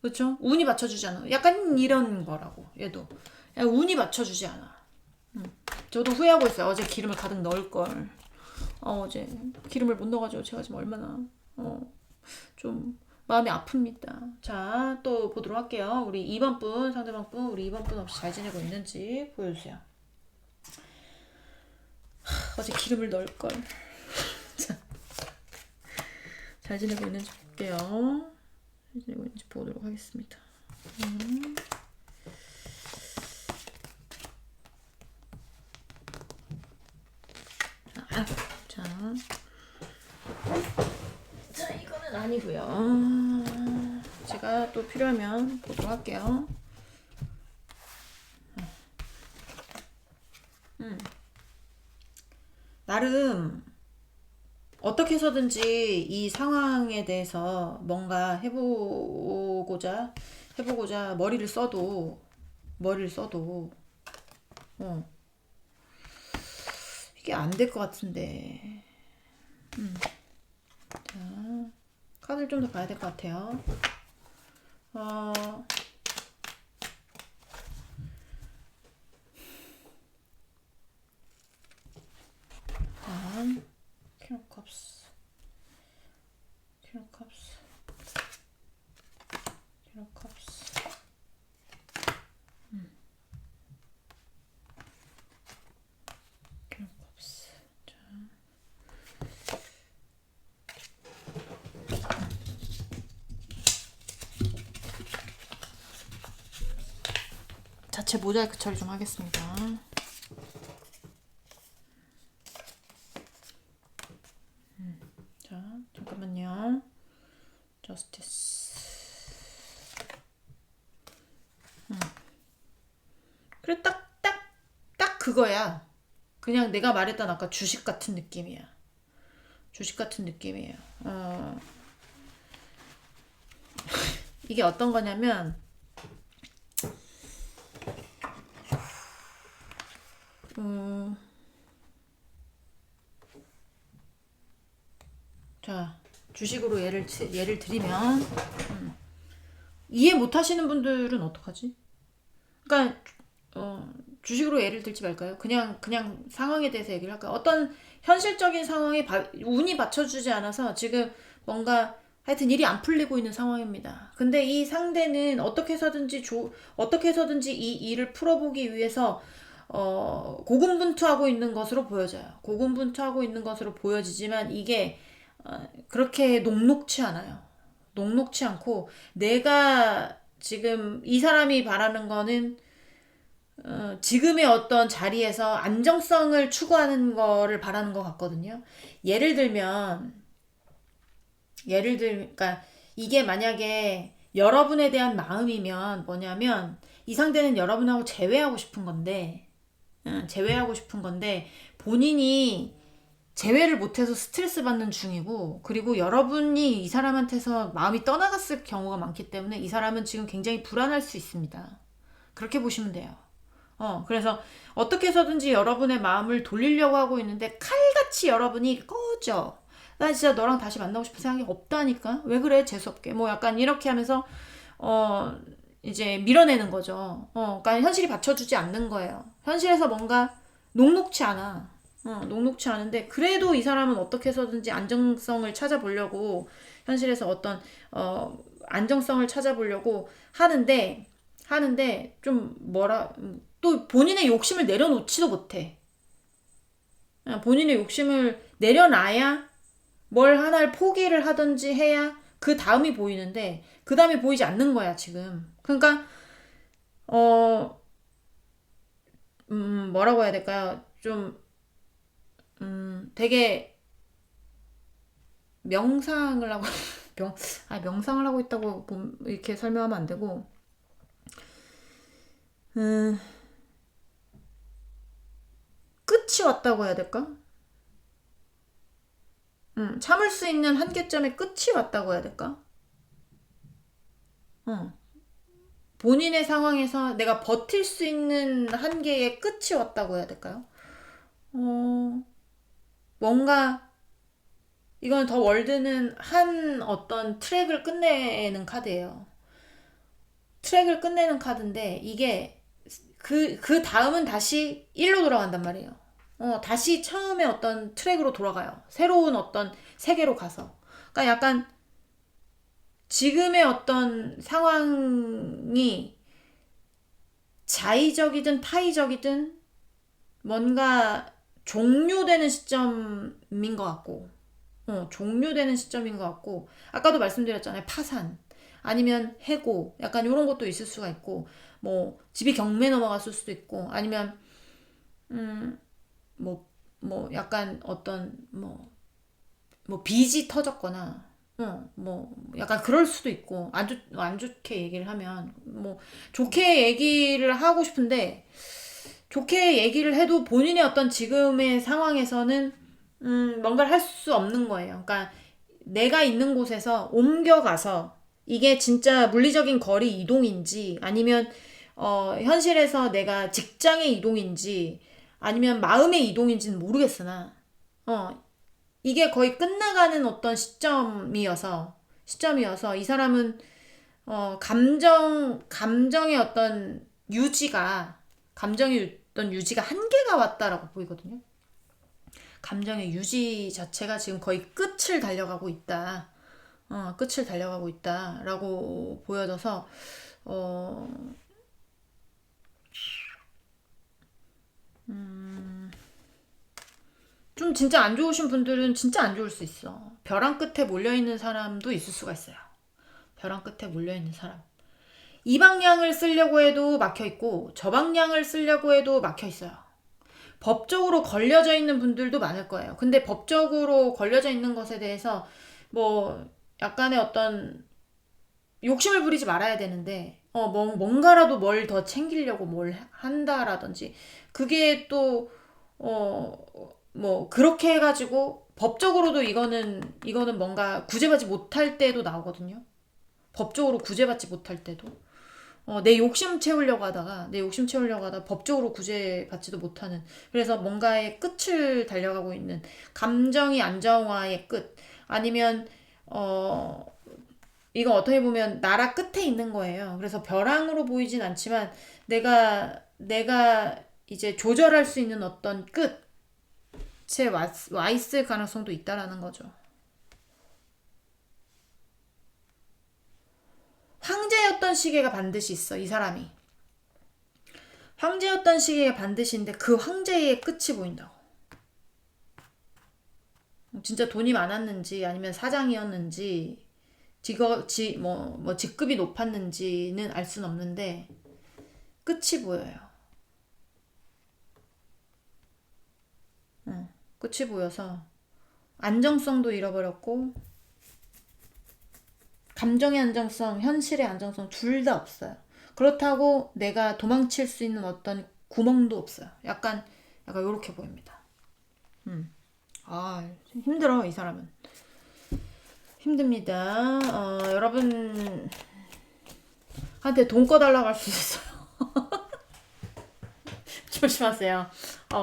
[SPEAKER 1] 그렇죠? 운이 받쳐주지 않아. 약간 이런 거라고 얘도 운이 받쳐주지 않아. 저도 후회하고 있어요. 어제 기름을 가득 넣을 걸. 어제 기름을 못 넣어가지고 제가 지금 얼마나 좀 마음이 아픕니다. 자, 또 보도록 할게요. 우리 2번 분, 상대방 분, 우리 2번 분 혹시 잘 지내고 있는지 보여주세요. 어제 기름을 넣을걸. 자, 잘 지내고 있는지 볼게요. 잘 지내고 있는지 보도록 하겠습니다. 자, 이거는 아니고요. 제가 또 필요하면 보도록 할게요. 나름 어떻게 해서든지 이 상황에 대해서 뭔가 해보고자 머리를 써도 이게 안 될 것 같은데. 자, 카드를 좀 더 봐야 될 것 같아요. 퀸 오브 컵스, 퀸 오브 컵스, 퀸 오브 컵스. 퀸 오브 컵스. 자. 자체 모자이크 처리 좀 하겠습니다. 자, 잠깐만요. 저스티스. 그래, 딱 그거야. 그냥 내가 말했던 아까 주식 같은 느낌이야. 주식 같은 느낌이에요. 이게 어떤 거냐면, 자, 주식으로 예를 들이면, 이해 못 하시는 분들은 어떡하지? 그러니까, 주식으로 예를 들지 말까요? 그냥 상황에 대해서 얘기를 할까요? 어떤 현실적인 상황에 운이 받쳐주지 않아서 지금 뭔가 하여튼 일이 안 풀리고 있는 상황입니다. 근데 이 상대는 어떻게 해서든지 이 일을 풀어보기 위해서 고군분투하고 있는 것으로 보여져요. 고군분투하고 있는 것으로 보여지지만 이게 그렇게 녹록치 않아요. 녹록치 않고 내가 지금 이 사람이 바라는 거는 지금의 어떤 자리에서 안정성을 추구하는 거를 바라는 것 같거든요. 그러니까 이게 만약에 여러분에 대한 마음이면 뭐냐면 이 상대는 여러분하고 제외하고 싶은 건데 본인이 제외를 못해서 스트레스 받는 중이고, 그리고 여러분이 이 사람한테서 마음이 떠나갔을 경우가 많기 때문에 이 사람은 지금 굉장히 불안할 수 있습니다. 그렇게 보시면 돼요. 그래서 어떻게 해서든지 여러분의 마음을 돌리려고 하고 있는데 칼같이 여러분이 꺼져. 나 진짜 너랑 다시 만나고 싶은 생각이 없다니까. 왜 그래? 재수없게. 뭐 약간 이렇게 하면서 이제 밀어내는 거죠. 그러니까 현실이 받쳐주지 않는 거예요. 현실에서 뭔가 녹록치 않아. 녹록치 않은데 그래도 이 사람은 어떻게 해서든지 안정성을 찾아보려고 현실에서 어떤 안정성을 찾아보려고 하는데 좀 또 본인의 욕심을 내려놓지도 못해. 본인의 욕심을 내려놔야 뭘 하나를 포기를 하든지 해야 그 다음이 보이는데 그 다음이 보이지 않는 거야 지금. 그러니까 뭐라고 해야 될까요? 좀 되게 명상을 하고 명상을 하고 있다고 이렇게 설명하면 안 되고 끝이 왔다고 해야 될까? 참을 수 있는 한계점의 끝이 왔다고 해야 될까? 본인의 상황에서 내가 버틸 수 있는 한계의 끝이 왔다고 해야 될까요? 뭔가 이건 더 월드는 한 어떤 트랙을 끝내는 카드예요. 트랙을 끝내는 카드인데 이게 그 다음은 다시 1로 돌아간단 말이에요. 다시 처음에 어떤 트랙으로 돌아가요. 새로운 어떤 세계로 가서. 그러니까 약간 지금의 어떤 상황이 자의적이든 타의적이든 뭔가 종료되는 시점인 것 같고, 종료되는 시점인 것 같고, 아까도 말씀드렸잖아요. 파산. 아니면 해고. 약간 이런 것도 있을 수가 있고, 뭐, 집이 경매 넘어갔을 수도 있고, 아니면, 뭐, 약간 어떤, 뭐 빚이 터졌거나 뭐 약간 그럴 수도 있고 안 좋게 얘기를 하면 뭐 좋게 얘기를 하고 싶은데 좋게 얘기를 해도 본인의 어떤 지금의 상황에서는 뭔가를 할 수 없는 거예요. 그러니까 내가 있는 곳에서 옮겨가서 이게 진짜 물리적인 거리 이동인지 아니면 현실에서 내가 직장의 이동인지 아니면 마음의 이동인지는 모르겠으나 어, 이게 거의 끝나가는 어떤 시점이어서 이 사람은 감정의 어떤 감정의 어떤 유지가 한계가 왔다라고 보이거든요. 감정의 유지 자체가 지금 거의 끝을 달려가고 있다. 끝을 달려가고 있다라고 보여져서 어, 좀 진짜 안 좋으신 분들은 진짜 안 좋을 수 있어. 벼랑 끝에 몰려있는 사람도 있을 수가 있어요. 벼랑 끝에 몰려있는 사람. 이 방향을 쓰려고 해도 막혀 있고 저 방향을 쓰려고 해도 막혀 있어요. 법적으로 걸려져 있는 분들도 많을 거예요. 근데 법적으로 걸려져 있는 것에 대해서 뭐 약간의 어떤 욕심을 부리지 말아야 되는데 뭔가라도 뭘 더 챙기려고 뭘 한다라든지 그게 또 뭐 그렇게 해가지고 법적으로도 이거는 뭔가 구제받지 못할 때도 나오거든요. 법적으로 구제받지 못할 때도 내 욕심 채우려고 하다가 법적으로 구제받지도 못하는 그래서 뭔가의 끝을 달려가고 있는 감정이 안정화의 끝 아니면 이거 어떻게 보면 나라 끝에 있는 거예요. 그래서 벼랑으로 보이진 않지만 내가 이제 조절할 수 있는 어떤 끝에 와 있을 가능성도 있다라는 거죠. 황제였던 시계가 반드시 있어, 이 사람이. 황제였던 시기가 반드시 있는데 그 황제의 끝이 보인다고. 진짜 돈이 많았는지 아니면 사장이었는지 직급이 높았는지는 알 수는 없는데 끝이 보여요. 끝이 보여서 안정성도 잃어버렸고 감정의 안정성, 현실의 안정성 둘 다 없어요. 그렇다고 내가 도망칠 수 있는 어떤 구멍도 없어요. 약간 요렇게 보입니다. 힘들어, 이 사람은. 힘듭니다. 여러분한테 돈 꺼달라고 할 수 있어요. 조심하세요.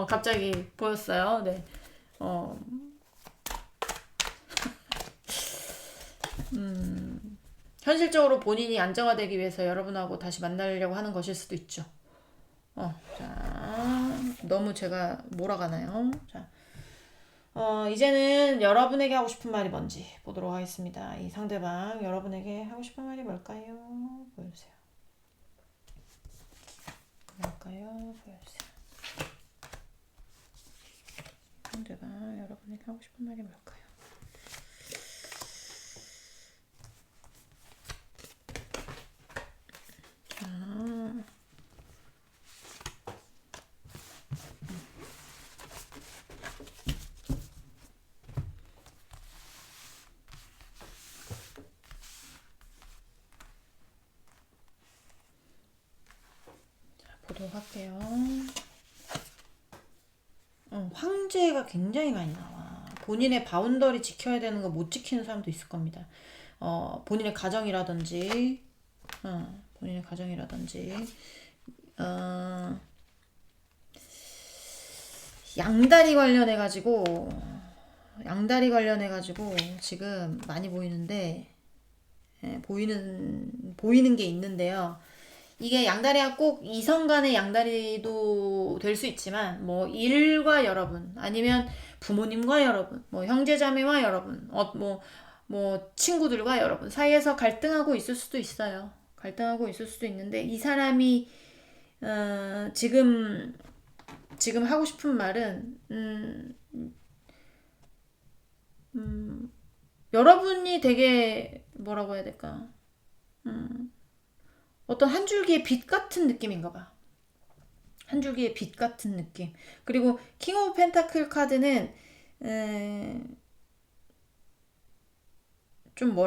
[SPEAKER 1] 갑자기 보였어요. 네. 어, 현실적으로 본인이 안정화되기 위해서 여러분하고 다시 만나려고 하는 것일 수도 있죠. 자, 너무 제가 몰아가나요? 자, 이제는 여러분에게 하고 싶은 말이 뭔지 보도록 하겠습니다. 이 상대방 여러분에게 하고 싶은 말이 뭘까요? 보여주세요. 뭘까요? 보여주세요. 상대방 여러분에게 하고 싶은 말이 뭘까요? 자, 보도록 할게요. 황제가 굉장히 많이 나와. 본인의 바운더리 지켜야 되는 거 못 지키는 사람도 있을 겁니다. 본인의 가정이라든지, 본인의 가정이라든지, 어, 양다리 관련해가지고 지금 많이 보이는데, 보이는 게 있는데요. 이게 양다리가 꼭 이성 간의 양다리도 될 수 있지만, 뭐, 일과 여러분, 아니면 부모님과 여러분, 뭐, 형제자매와 여러분, 뭐, 친구들과 여러분 사이에서 갈등하고 있을 수도 있어요. 갈등하고 있을 수도 있는데, 이 사람이, 지금 하고 싶은 말은, 여러분이 되게, 뭐라고 해야 될까? 어떤 한 줄기의 빛 같은 느낌인가 봐. 한 줄기의 빛 같은 느낌. 그리고 킹 오브 펜타클 카드는 좀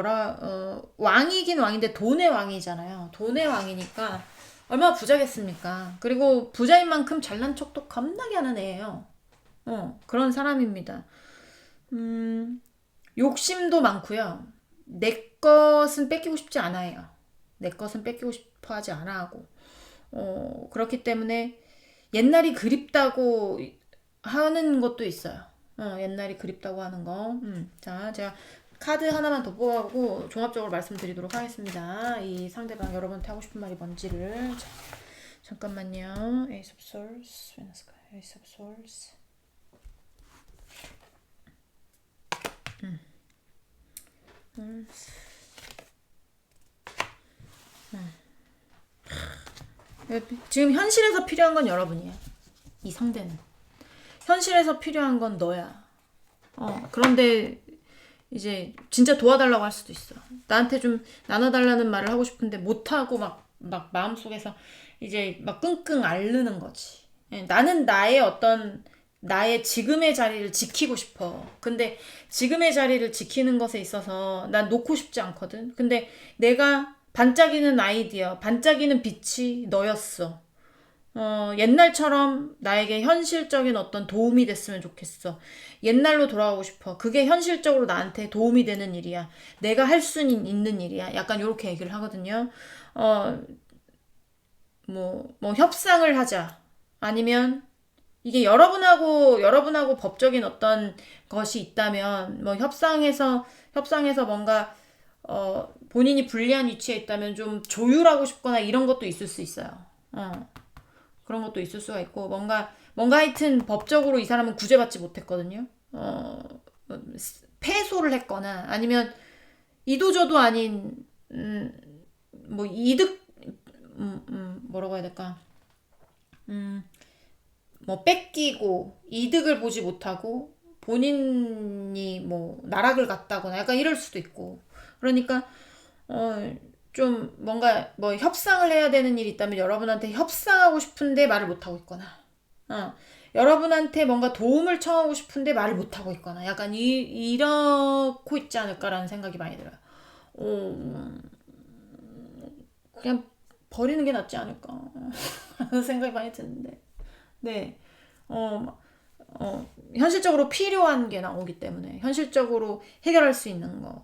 [SPEAKER 1] 왕이긴 왕인데 돈의 왕이잖아요. 돈의 왕이니까 얼마나 부자겠습니까? 그리고 부자인 만큼 잘난 척도 겁나게 하는 애예요. 그런 사람입니다. 욕심도 많고요. 내 것은 뺏기고 싶지 않아요. 내 것은 뺏기고 싶어 하지 않아 하고. 그렇기 때문에 옛날이 그립다고 하는 것도 있어요. 옛날이 그립다고 하는 거. 자, 제가 카드 하나만 더 뽑아보고 종합적으로 말씀드리도록 하겠습니다. 이 상대방 여러분한테 하고 싶은 말이 뭔지를. 자, 잠깐만요. Ace of Swords, Venus, Ace of Swords. 지금 현실에서 필요한 건 여러분이에요. 이 상대는. 현실에서 필요한 건 너야. 그런데 이제 진짜 도와달라고 할 수도 있어. 나한테 좀 나눠달라는 말을 하고 싶은데 못하고 막 마음속에서 이제 막 끙끙 앓는 거지. 나는 나의 지금의 자리를 지키고 싶어. 근데 지금의 자리를 지키는 것에 있어서 난 놓고 싶지 않거든. 근데 내가 반짝이는 아이디어, 반짝이는 빛이 너였어. 옛날처럼 나에게 현실적인 어떤 도움이 됐으면 좋겠어. 옛날로 돌아가고 싶어. 그게 현실적으로 나한테 도움이 되는 일이야. 내가 할 수 있는 일이야. 약간 이렇게 얘기를 하거든요. 뭐 협상을 하자. 아니면 이게 여러분하고 법적인 어떤 것이 있다면, 뭐 협상에서 뭔가, 본인이 불리한 위치에 있다면 좀 조율하고 싶거나 이런 것도 있을 수 있어요. 그런 것도 있을 수가 있고, 뭔가 하여튼 법적으로 이 사람은 구제받지 못했거든요. 패소를 했거나, 아니면 이도저도 아닌, 뭐 이득, 뭐라고 해야 될까? 뭐 뺏기고 이득을 보지 못하고 본인이 뭐 나락을 갔다거나 약간 이럴 수도 있고, 그러니까 좀 뭔가 뭐 협상을 해야 되는 일이 있다면 여러분한테 협상하고 싶은데 말을 못하고 있거나, 여러분한테 뭔가 도움을 청하고 싶은데 말을 못하고 있거나, 약간 이렇고 있지 않을까라는 생각이 많이 들어요. 그냥 버리는 게 낫지 않을까 하는 생각이 많이 드는데, 네, 현실적으로 필요한 게 나오기 때문에, 현실적으로 해결할 수 있는 거,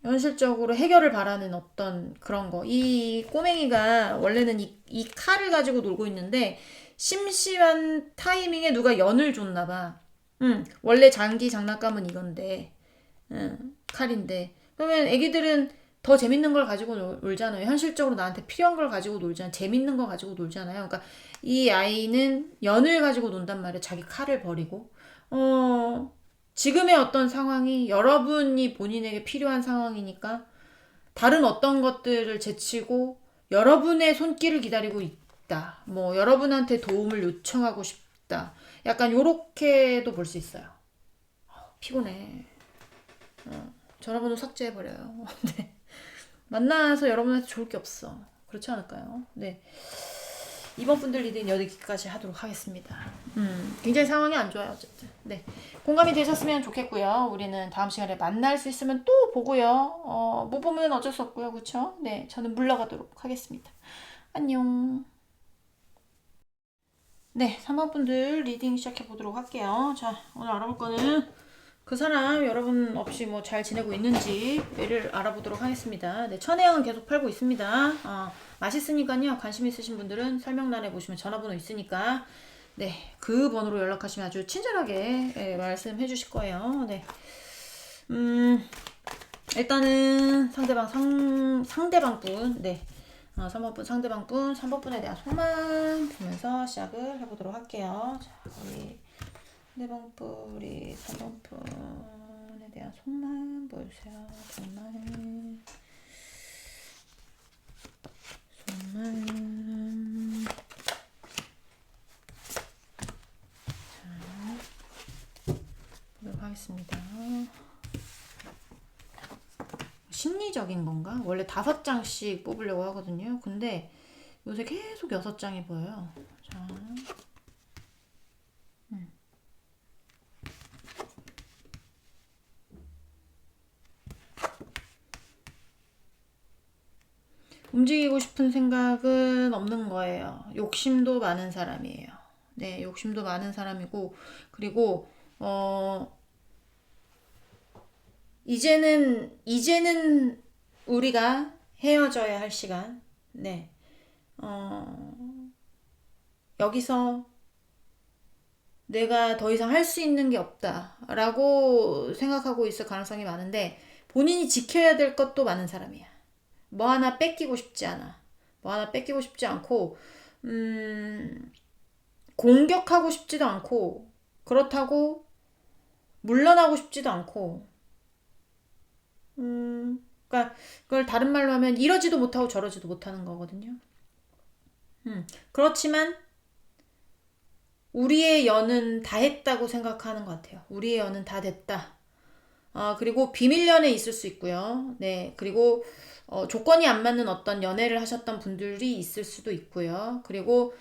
[SPEAKER 1] 현실적으로 해결을 바라는 어떤 그런 거. 이 꼬맹이가 원래는 이 칼을 가지고 놀고 있는데, 심심한 타이밍에 누가 연을 줬나 봐. 원래 장기 장난감은 이건데, 칼인데. 그러면 애기들은 더 재밌는 걸 가지고 놀잖아요. 현실적으로 나한테 필요한 걸 가지고 놀잖아요. 재밌는 걸 가지고 놀잖아요. 그러니까 이 아이는 연을 가지고 논단 말이에요. 자기 칼을 버리고. 지금의 어떤 상황이 여러분이 본인에게 필요한 상황이니까 다른 어떤 것들을 제치고 여러분의 손길을 기다리고 있다. 뭐 여러분한테 도움을 요청하고 싶다. 약간 요렇게도 볼 수 있어요. 피곤해. 전화번호 삭제해버려요. 네. 만나서 여러분한테 좋을 게 없어. 그렇지 않을까요? 네. 이번 분들 리딩 여기까지 하도록 하겠습니다. 굉장히 상황이 안 좋아요, 어쨌든. 네. 공감이 되셨으면 좋겠고요. 우리는 다음 시간에 만날 수 있으면 또 보고요. 못 보면 어쩔 수 없고요. 그쵸? 네. 저는 물러가도록 하겠습니다. 안녕. 네. 3번 분들 리딩 시작해 보도록 할게요. 자, 오늘 알아볼 거는 그 사람 여러분 없이 뭐 잘 지내고 있는지를 알아보도록 하겠습니다. 네, 천혜향은 계속 팔고 있습니다. 맛있으니까요. 관심 있으신 분들은 설명란에 보시면 전화번호 있으니까, 네, 그 번호로 연락하시면 아주 친절하게 말씀해 주실 거예요. 네. 일단은 상대방 분, 네. 3번 분 상대방 분 3번 분에 대한 속마음 보면서 시작을 해보도록 할게요. 자, 우리 상대방 분 우리 3번 분에 대한 속마음 보여주세요. 속마음 자, 보도록 하겠습니다. 심리적인 건가? 원래 5장씩 뽑으려고 하거든요. 근데 요새 계속 6장이 보여요. 자, 움직이고 싶은 생각은 없는 거예요. 욕심도 많은 사람이에요. 네, 욕심도 많은 사람이고, 그리고 이제는 우리가 헤어져야 할 시간. 네. 여기서 내가 더 이상 할 수 있는 게 없다라고 생각하고 있을 가능성이 많은데, 본인이 지켜야 될 것도 많은 사람이야. 뭐 하나 뺏기고 싶지 않아. 뭐 하나 뺏기고 싶지 않고, 공격하고 싶지도 않고, 그렇다고 물러나고 싶지도 않고, 그러니까 그걸 다른 말로 하면 이러지도 못하고 저러지도 못하는 거거든요. 그렇지만 우리의 연은 다 했다고 생각하는 것 같아요. 우리의 연은 다 됐다. 그리고 비밀 연애 있을 수 있고요. 네, 그리고 조건이 안 맞는 어떤 연애를 하셨던 분들이 있을 수도 있고요. 그리고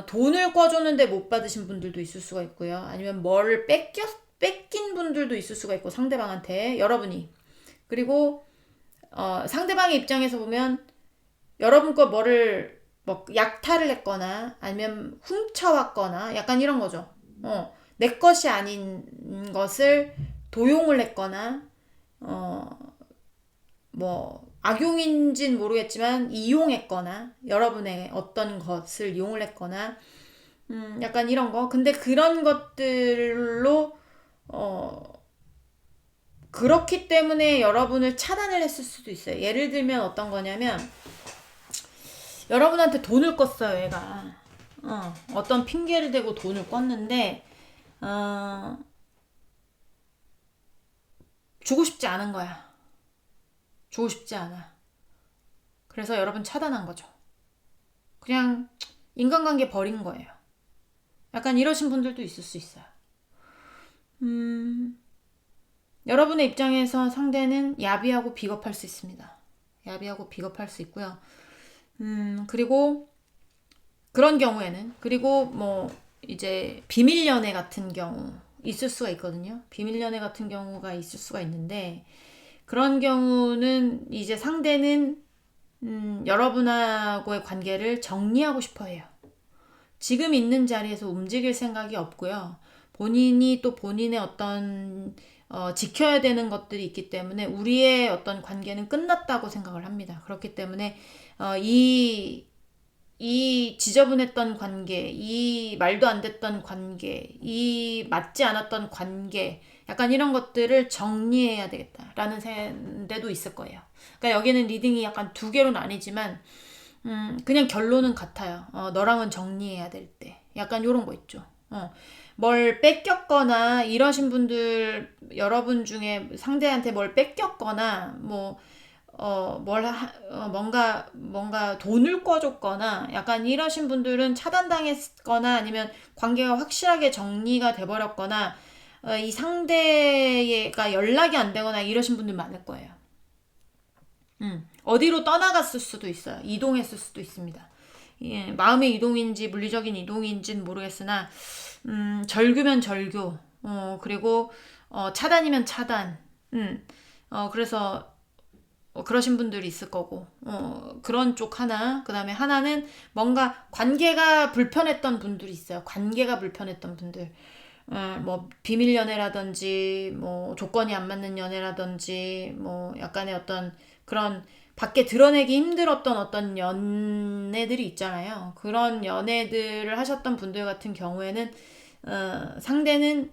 [SPEAKER 1] 돈을 꿔줬는데 못 받으신 분들도 있을 수가 있고요. 아니면 뭘 뺏긴 분들도 있을 수가 있고, 상대방한테 여러분이. 그리고 상대방의 입장에서 보면 여러분 거 뭐를 뭐 약탈을 했거나 아니면 훔쳐왔거나 약간 이런 거죠. 내 것이 아닌 것을 도용을 했거나 뭐 악용인진 모르겠지만 이용했거나 여러분의 어떤 것을 이용을 했거나 약간 이런 거. 근데 그런 것들로 그렇기 때문에 여러분을 차단을 했을 수도 있어요. 예를 들면 어떤 거냐면 여러분한테 돈을 껐어요, 얘가. 어떤 핑계를 대고 돈을 껐는데 주고 싶지 않은 거야. 주고 싶지 않아. 그래서 여러분 차단한 거죠. 그냥 인간관계 버린 거예요. 약간 이러신 분들도 있을 수 있어요. 여러분의 입장에서 상대는 야비하고 비겁할 수 있습니다. 야비하고 비겁할 수 있고요. 그리고 그런 경우에는, 그리고 뭐 이제 비밀 연애 같은 경우 있을 수가 있거든요. 비밀 연애 같은 경우가 있을 수가 있는데, 그런 경우는 이제 상대는 여러분하고의 관계를 정리하고 싶어 해요. 지금 있는 자리에서 움직일 생각이 없고요. 본인이 또 본인의 어떤 지켜야 되는 것들이 있기 때문에 우리의 어떤 관계는 끝났다고 생각을 합니다. 그렇기 때문에 이 지저분했던 관계, 이 말도 안 됐던 관계, 이 맞지 않았던 관계, 약간 이런 것들을 정리해야 되겠다라는 데도 있을 거예요. 그러니까 여기는 리딩이 약간 두 개로 나뉘지만 그냥 결론은 같아요. 너랑은 정리해야 될 때. 약간 이런 거 있죠. 뭘 뺏겼거나 이러신 분들, 여러분 중에 상대한테 뭘 뺏겼거나 뭐 뭔가 돈을 꿔줬거나 약간 이러신 분들은 차단당했거나 아니면 관계가 확실하게 정리가 돼버렸거나 이 상대가 연락이 안 되거나 이러신 분들 많을 거예요. 어디로 떠나갔을 수도 있어요. 이동했을 수도 있습니다. 예, 마음의 이동인지 물리적인 이동인지는 모르겠으나 절규면 절규, 그리고 차단이면 차단. 그래서 그러신 분들이 있을 거고, 그런 쪽 하나, 그 다음에 하나는 뭔가 관계가 불편했던 분들이 있어요. 관계가 불편했던 분들. 뭐, 비밀 연애라든지, 뭐, 조건이 안 맞는 연애라든지, 뭐, 약간의 어떤 그런 밖에 드러내기 힘들었던 어떤 연애들이 있잖아요. 그런 연애들을 하셨던 분들 같은 경우에는, 상대는,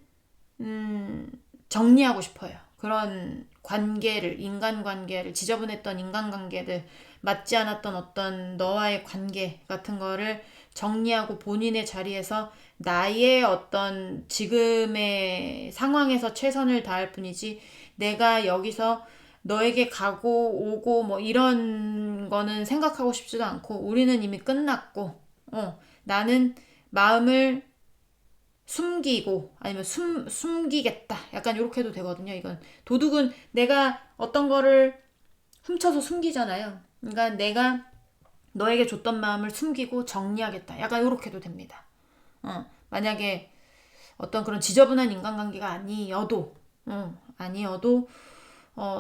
[SPEAKER 1] 정리하고 싶어요. 그런 관계를, 인간관계를, 지저분했던 인간관계들, 맞지 않았던 어떤 너와의 관계 같은 거를 정리하고 본인의 자리에서 나의 어떤 지금의 상황에서 최선을 다할 뿐이지, 내가 여기서 너에게 가고 오고 뭐 이런 거는 생각하고 싶지도 않고, 우리는 이미 끝났고, 나는 마음을 숨기고 아니면 숨기겠다, 약간 이렇게 해도 되거든요. 이건 도둑은 내가 어떤 거를 훔쳐서 숨기잖아요. 그러니까 내가 너에게 줬던 마음을 숨기고 정리하겠다, 약간 이렇게 해도 됩니다. 만약에 어떤 그런 지저분한 인간관계가 아니어도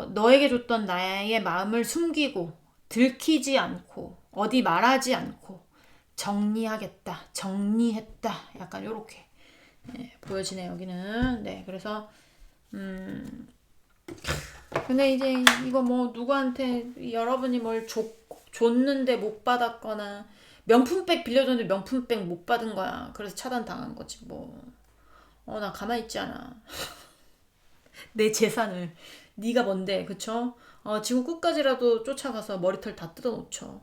[SPEAKER 1] 너에게 줬던 나의 마음을 숨기고 들키지 않고 어디 말하지 않고 정리하겠다, 정리했다, 약간 요렇게 보여지네요, 여기는. 네, 그래서 근데 이제 이거 뭐 누구한테 여러분이 뭘 줬는데 못 받았거나, 명품백 빌려줬는데 명품백 못 받은 거야, 그래서 차단당한 거지 뭐. 나 가만히 있지 않아. 내 재산을 네가 뭔데, 그쵸? 지금 끝까지라도 쫓아가서 머리털 다 뜯어놓죠.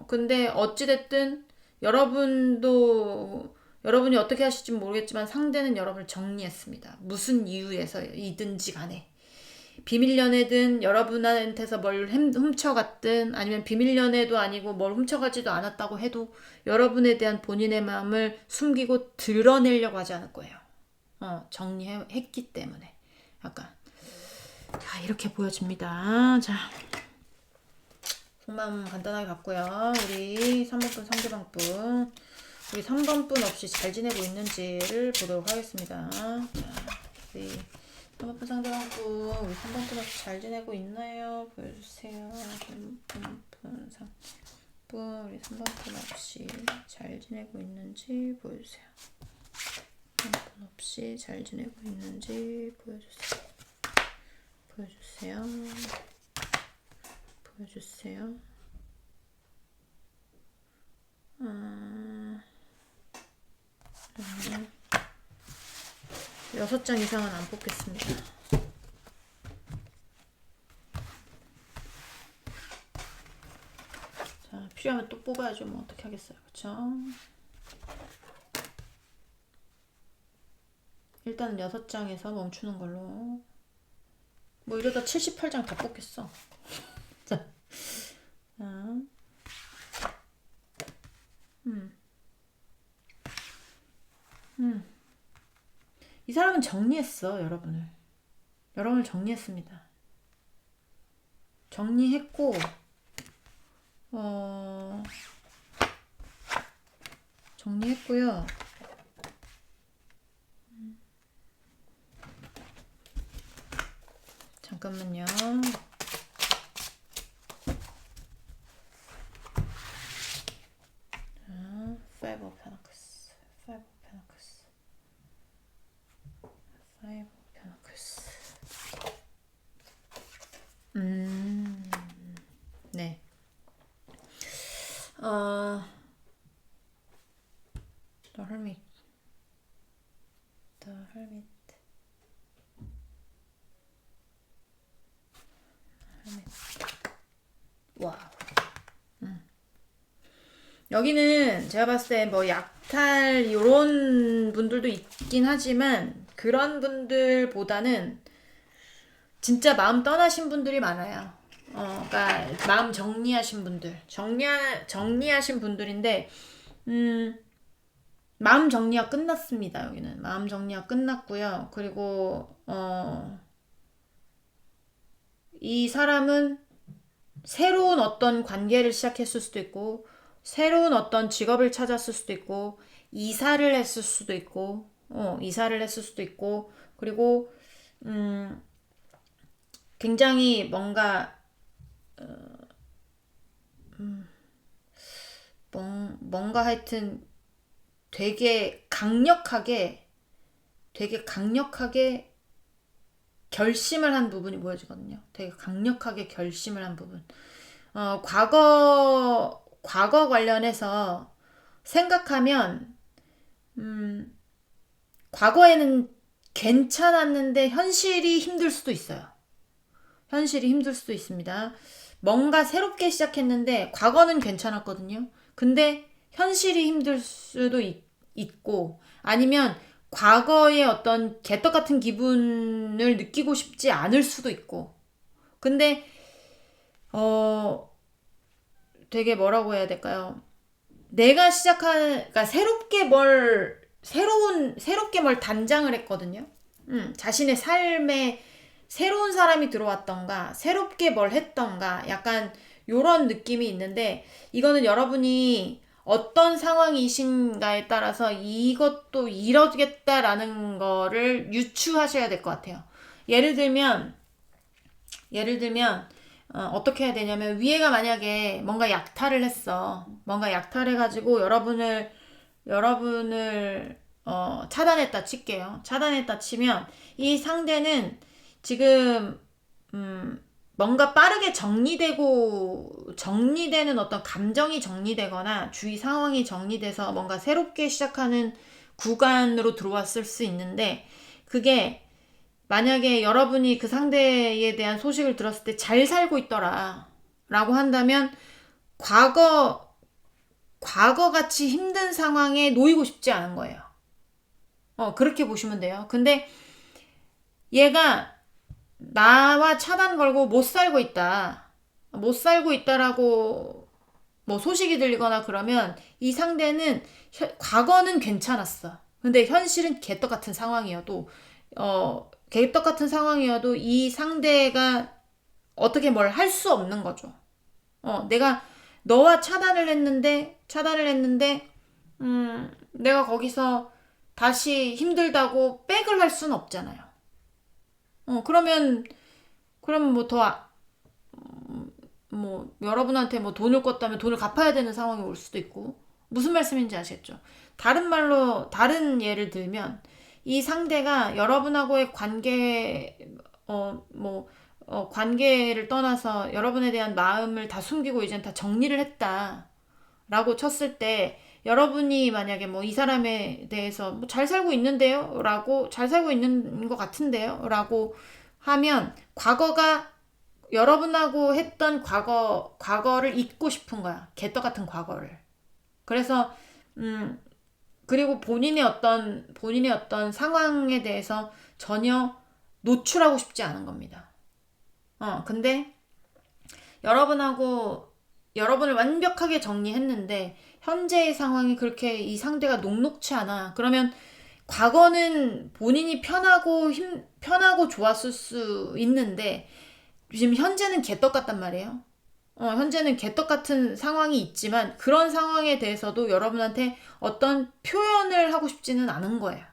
[SPEAKER 1] 근데 어찌됐든 여러분이 어떻게 하실지 모르겠지만 상대는 여러분을 정리했습니다. 무슨 이유에서이든지 간에. 비밀 연애든 여러분한테서 뭘 훔쳐갔든 아니면 비밀 연애도 아니고 뭘 훔쳐가지도 않았다고 해도 여러분에 대한 본인의 마음을 숨기고 드러내려고 하지 않을 거예요. 정리했기 때문에. 약간 이렇게 보여집니다. 자, 속마음 간단하게 봤고요. 우리 3번분 상대방분, 우리 3번분 없이 잘 지내고 있는지를 보도록 하겠습니다. 자, 우리 3번분 상대방분, 우리 3번분 없이 잘 지내고 있나요? 보여주세요. 3번분 상대방분, 우리 3번분 없이 잘 지내고 있는지 보여주세요. 3번분 없이 잘 지내고 있는지 보여주세요. 보여주세요. 보여주세요. 6장 이상은 안 뽑겠습니다. 자, 필요하면 또 뽑아야죠. 뭐 어떻게 하겠어요. 그쵸? 일단은 6장에서 멈추는 걸로. 뭐 이러다 78장 다 뽑겠어. 자, 이 사람은 정리했어, 여러분을 정리했습니다. 정리했고, 정리했고요. 잠깐만요. Five of Pentacles. Five of Pentacles. Five of Pentacles. 네. The Hermit. The Hermit. 와우. 여기는 제가 봤을 때 뭐 약탈 이런 분들도 있긴 하지만 그런 분들보다는 진짜 마음 떠나신 분들이 많아요. 그러니까 마음 정리하신 분들, 정리하신 분들인데, 마음 정리가 끝났습니다. 여기는 마음 정리가 끝났고요. 그리고 이 사람은 새로운 어떤 관계를 시작했을 수도 있고, 새로운 어떤 직업을 찾았을 수도 있고, 이사를 했을 수도 있고, 그리고 굉장히 뭔가 뭔가 하여튼 되게 강력하게 결심을 한 부분이 보여지거든요. 되게 강력하게 결심을 한 부분. 과거 관련해서 생각하면, 과거에는 괜찮았는데 현실이 힘들 수도 있어요. 현실이 힘들 수도 있습니다. 뭔가 새롭게 시작했는데 과거는 괜찮았거든요. 근데 현실이 힘들 수도 있고 아니면 과거의 어떤 개떡 같은 기분을 느끼고 싶지 않을 수도 있고 근데 되게 뭐라고 해야 될까요? 내가 그러니까 새롭게 뭘 단장을 했거든요. 자신의 삶에 새로운 사람이 들어왔던가, 새롭게 뭘 했던가, 약간 요런 느낌이 있는데, 이거는 여러분이 어떤 상황이신가에 따라서 이것도 이러겠다라는 거를 유추하셔야 될 것 같아요. 예를 들면, 어떻게 해야 되냐면, 위에가 만약에 뭔가 약탈을 했어. 뭔가 약탈해가지고 여러분을 차단했다 칠게요. 차단했다 치면 이 상대는 지금 뭔가 빠르게 정리되는 어떤 감정이 정리되거나 주위 상황이 정리돼서 뭔가 새롭게 시작하는 구간으로 들어왔을 수 있는데 그게 만약에 여러분이 그 상대에 대한 소식을 들었을 때 잘 살고 있더라 라고 한다면 과거같이 힘든 상황에 놓이고 싶지 않은 거예요. 그렇게 보시면 돼요. 근데 얘가 나와 차단 걸고 못 살고 있다. 못 살고 있다라고 뭐 소식이 들리거나 그러면 이 상대는 과거는 괜찮았어. 근데 현실은 개떡 같은 상황이어도 이 상대가 어떻게 뭘 할 수 없는 거죠. 내가 너와 차단을 했는데, 내가 거기서 다시 힘들다고 백을 할 수는 없잖아요. 그러면 여러분한테 뭐 돈을 꿨다면 돈을 갚아야 되는 상황이 올 수도 있고, 무슨 말씀인지 아시겠죠? 다른 예를 들면, 이 상대가 여러분하고의 관계를 떠나서 여러분에 대한 마음을 다 숨기고 이젠 다 정리를 했다라고 쳤을 때 여러분이 만약에 뭐 이 사람에 대해서 뭐 잘 살고 있는데요? 라고 잘 살고 있는 것 같은데요? 라고 하면 여러분하고 했던 과거를 잊고 싶은 거야. 개떡 같은 과거를. 그래서 그리고 본인의 어떤 상황에 대해서 전혀 노출하고 싶지 않은 겁니다. 근데 여러분을 완벽하게 정리했는데 현재의 상황이 그렇게 이 상대가 녹록치 않아. 그러면 과거는 본인이 편하고 좋았을 수 있는데 지금 현재는 개떡 같단 말이에요. 현재는 개떡 같은 상황이 있지만 그런 상황에 대해서도 여러분한테 어떤 표현을 하고 싶지는 않은 거예요.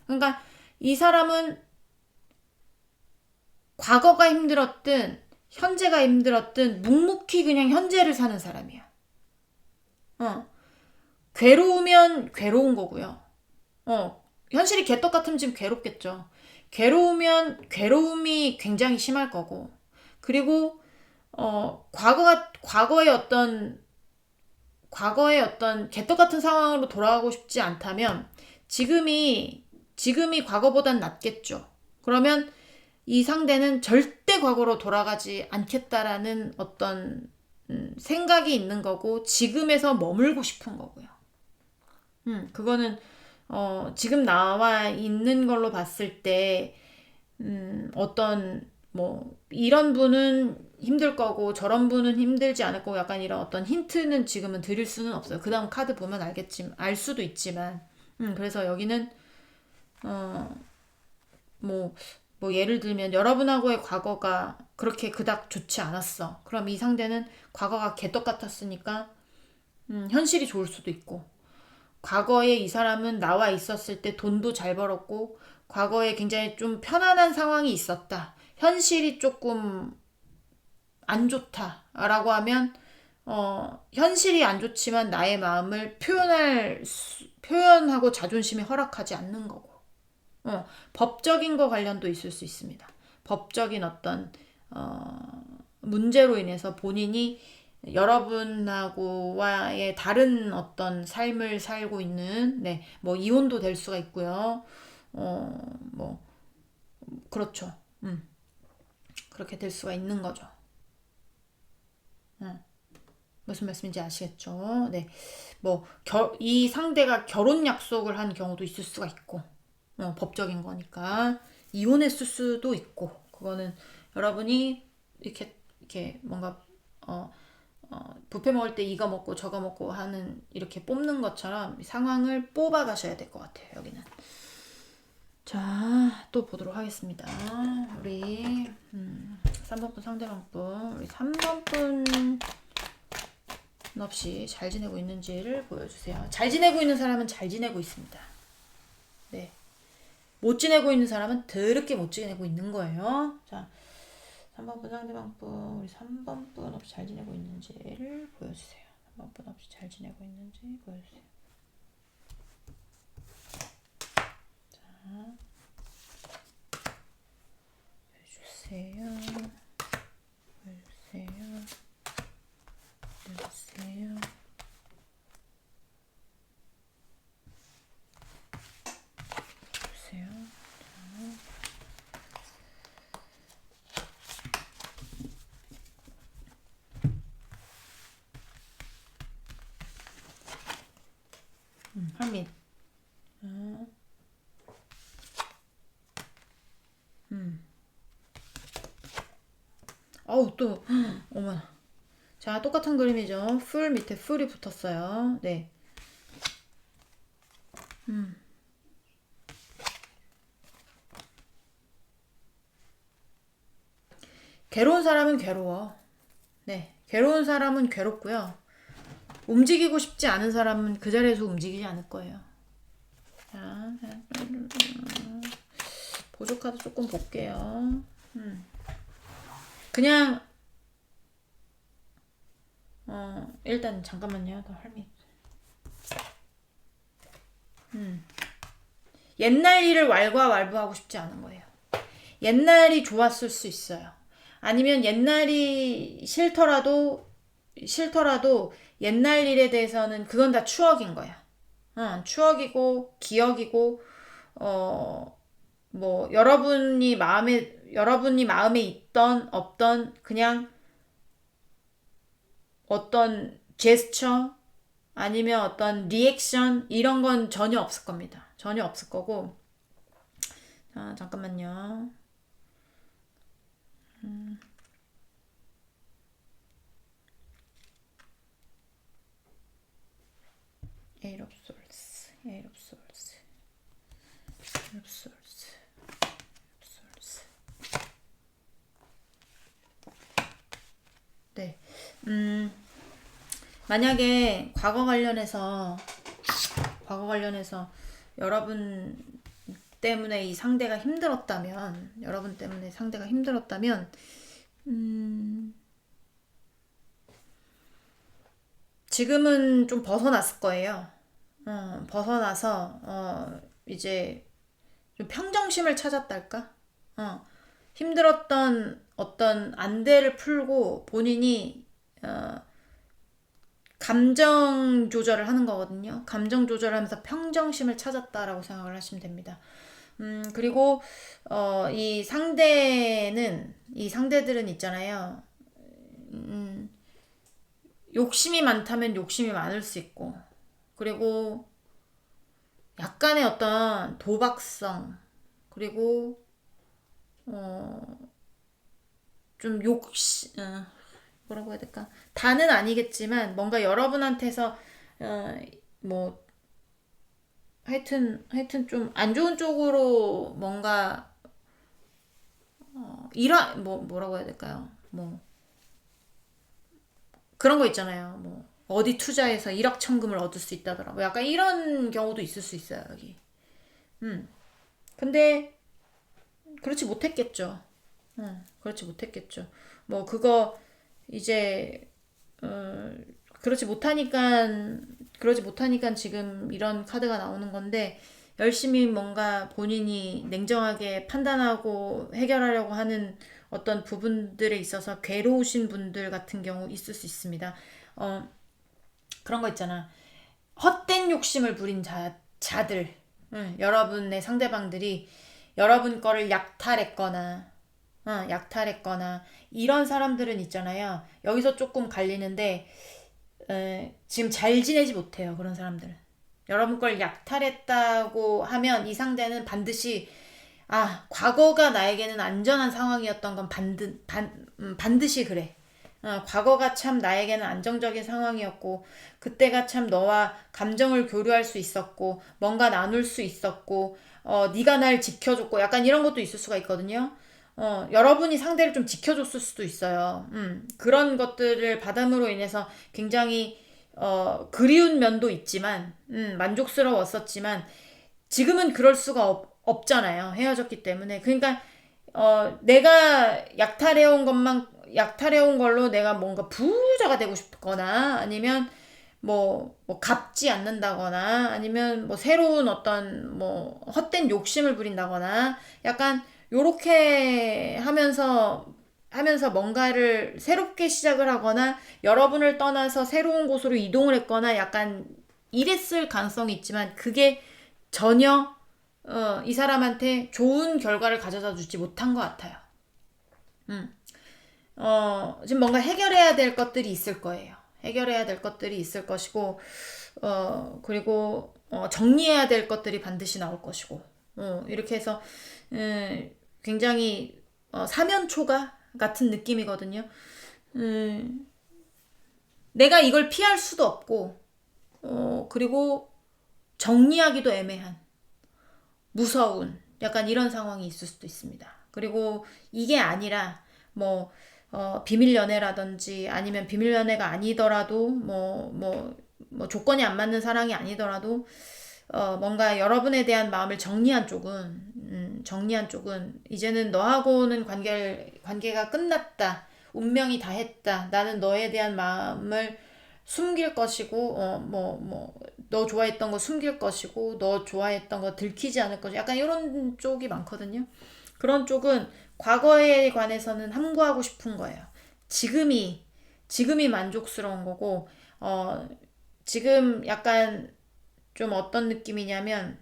[SPEAKER 1] 그러니까 이 사람은 과거가 힘들었든 현재가 힘들었든 묵묵히 그냥 현재를 사는 사람이야. 괴로우면 괴로운 거고요. 현실이 개떡 같으면 지금 괴롭겠죠. 괴로우면 괴로움이 굉장히 심할 거고. 그리고 과거의 어떤 개떡 같은 상황으로 돌아가고 싶지 않다면 지금이 과거보단 낫겠죠. 그러면 이 상대는 절대 과거로 돌아가지 않겠다라는 어떤 생각이 있는 거고 지금에서 머물고 싶은 거고요. 그거는 지금 나와 있는 걸로 봤을 때 어떤 뭐 이런 분은 힘들 거고 저런 분은 힘들지 않을 거고 약간 이런 어떤 힌트는 지금은 드릴 수는 없어요. 그 다음 카드 보면 알 수도 있지만 그래서 여기는 뭐 예를 들면 여러분하고의 과거가 그렇게 그닥 좋지 않았어. 그럼 이 상대는 과거가 개떡 같았으니까 현실이 좋을 수도 있고 과거에 이 사람은 나와 있었을 때 돈도 잘 벌었고 과거에 굉장히 좀 편안한 상황이 있었다. 현실이 조금 안 좋다라고 하면 현실이 안 좋지만 나의 마음을 표현하고 자존심이 허락하지 않는 거고 법적인 거 관련도 있을 수 있습니다. 법적인 어떤 문제로 인해서 본인이 여러분하고와의 다른 어떤 삶을 살고 있는, 네, 뭐 이혼도 될 수가 있고요. 뭐 그렇죠. 그렇게 될 수가 있는 거죠. 무슨 말씀인지 아시겠죠? 네. 뭐, 이 상대가 결혼 약속을 한 경우도 있을 수가 있고, 법적인 거니까. 이혼했을 수도 있고, 그거는 여러분이 이렇게 뭔가, 뷔페 먹을 때 이거 먹고 저거 먹고 하는, 이렇게 뽑는 것처럼 상황을 뽑아 가셔야 될 것 같아요, 여기는. 자, 또 보도록 하겠습니다. 우리, 3번분 상대방분, 우리 3번분, 없이 잘 지내고 있는지를 보여주세요. 잘 지내고 있는 사람은 잘 지내고 있습니다. 네. 못 지내고 있는 사람은 더럽게 못 지내고 있는 거예요. 자, 3번 분 상대방 분, 우리 3번 분 없이 잘 지내고 있는지를 보여주세요. 3번 분 없이 잘 지내고 있는지 보여주세요. 자, 보여주세요. 보여주세요. 보여주세요. 보세요. 할민. 어우, 또, 어머나. 자, 똑같은 그림이죠. 풀 밑에 풀이 붙었어요. 네. 괴로운 사람은 괴로워. 네. 괴로운 사람은 괴롭고요. 움직이고 싶지 않은 사람은 그 자리에서 움직이지 않을 거예요. 자, 보조 카드 조금 볼게요. 그냥 일단 잠깐만요. 더 할미. 옛날 일을 왈가왈부하고 싶지 않은 거예요. 옛날이 좋았을 수 있어요. 아니면 옛날이 싫더라도 옛날 일에 대해서는 그건 다 추억인 거야. 추억이고 기억이고 뭐 여러분이 마음에 있던 없던 그냥 어떤 제스처 아니면 어떤 리액션 이런 건 전혀 없을 겁니다. 전혀 없을 거고. 자, 잠깐만요. Eight of Swords, Eight of Swords, Eight of Swords, Swords. 네, 만약에 과거 관련해서 여러분 때문에 이 상대가 힘들었다면, 지금은 좀 벗어났을 거예요. 벗어나서 이제 좀 평정심을 찾았달까? 힘들었던 어떤 안대를 풀고 본인이 감정 조절을 하는 거거든요. 감정 조절하면서 평정심을 찾았다라고 생각을 하시면 됩니다. 그리고 이 상대들은 있잖아요. 욕심이 많다면 욕심이 많을 수 있고, 그리고 약간의 어떤 도박성, 그리고 좀 뭐라고 해야 될까? 다는 아니겠지만 뭔가 여러분한테서 뭐 하여튼 좀 안 좋은 쪽으로 뭔가 뭐라고 해야 될까요? 뭐 그런 거 있잖아요. 뭐 어디 투자해서 1억 천금을 얻을 수 있다더라. 뭐 약간 이런 경우도 있을 수 있어요, 여기. 근데 그렇지 못했겠죠. 그렇지 못했겠죠. 뭐 그거 이제 그렇지 못하니까 지금 이런 카드가 나오는 건데, 열심히 뭔가 본인이 냉정하게 판단하고 해결하려고 하는 어떤 부분들에 있어서 괴로우신 분들 같은 경우 있을 수 있습니다. 그런 거 있잖아. 헛된 욕심을 부린 자들, 여러분의 상대방들이 여러분 거를 약탈했거나, 이런 사람들은 있잖아요. 여기서 조금 갈리는데, 지금 잘 지내지 못해요. 그런 사람들은. 여러분 걸 약탈했다고 하면 이 상대는 반드시, 과거가 나에게는 안전한 상황이었던 건 반드시 그래. 과거가 참 나에게는 안정적인 상황이었고, 그때가 참 너와 감정을 교류할 수 있었고, 뭔가 나눌 수 있었고, 네가 날 지켜줬고, 약간 이런 것도 있을 수가 있거든요. 여러분이 상대를 좀 지켜줬을 수도 있어요. 그런 것들을 받음으로 인해서 굉장히 그리운 면도 있지만, 만족스러웠었지만, 지금은 그럴 수가 없잖아요. 헤어졌기 때문에. 그러니까 내가 약탈해온 걸로 내가 뭔가 부자가 되고 싶거나, 아니면 뭐 갚지 않는다거나, 아니면 뭐 새로운 어떤 뭐 헛된 욕심을 부린다거나, 약간 요렇게 하면서 뭔가를 새롭게 시작을 하거나, 여러분을 떠나서 새로운 곳으로 이동을 했거나, 약간 이랬을 가능성이 있지만, 그게 전혀 이 사람한테 좋은 결과를 가져다 주지 못한 것 같아요. 지금 뭔가 해결해야 될 것들이 있을 거예요. 해결해야 될 것들이 있을 것이고, 그리고 정리해야 될 것들이 반드시 나올 것이고, 이렇게 해서 굉장히 사면초가 같은 느낌이거든요. 내가 이걸 피할 수도 없고, 그리고 정리하기도 애매한, 무서운, 약간 이런 상황이 있을 수도 있습니다. 그리고 이게 아니라 뭐 비밀 연애라든지, 아니면 비밀 연애가 아니더라도 뭐 조건이 안 맞는 사랑이 아니더라도 뭔가 여러분에 대한 마음을 정리한 쪽은 이제는 너하고는 관계가 끝났다. 운명이 다 했다. 나는 너에 대한 마음을 숨길 것이고, 너 좋아했던 거 숨길 것이고, 너 좋아했던 거 들키지 않을 것이고, 약간 이런 쪽이 많거든요. 그런 쪽은 과거에 관해서는 함구하고 싶은 거예요. 지금이 만족스러운 거고, 지금 약간 좀 어떤 느낌이냐면,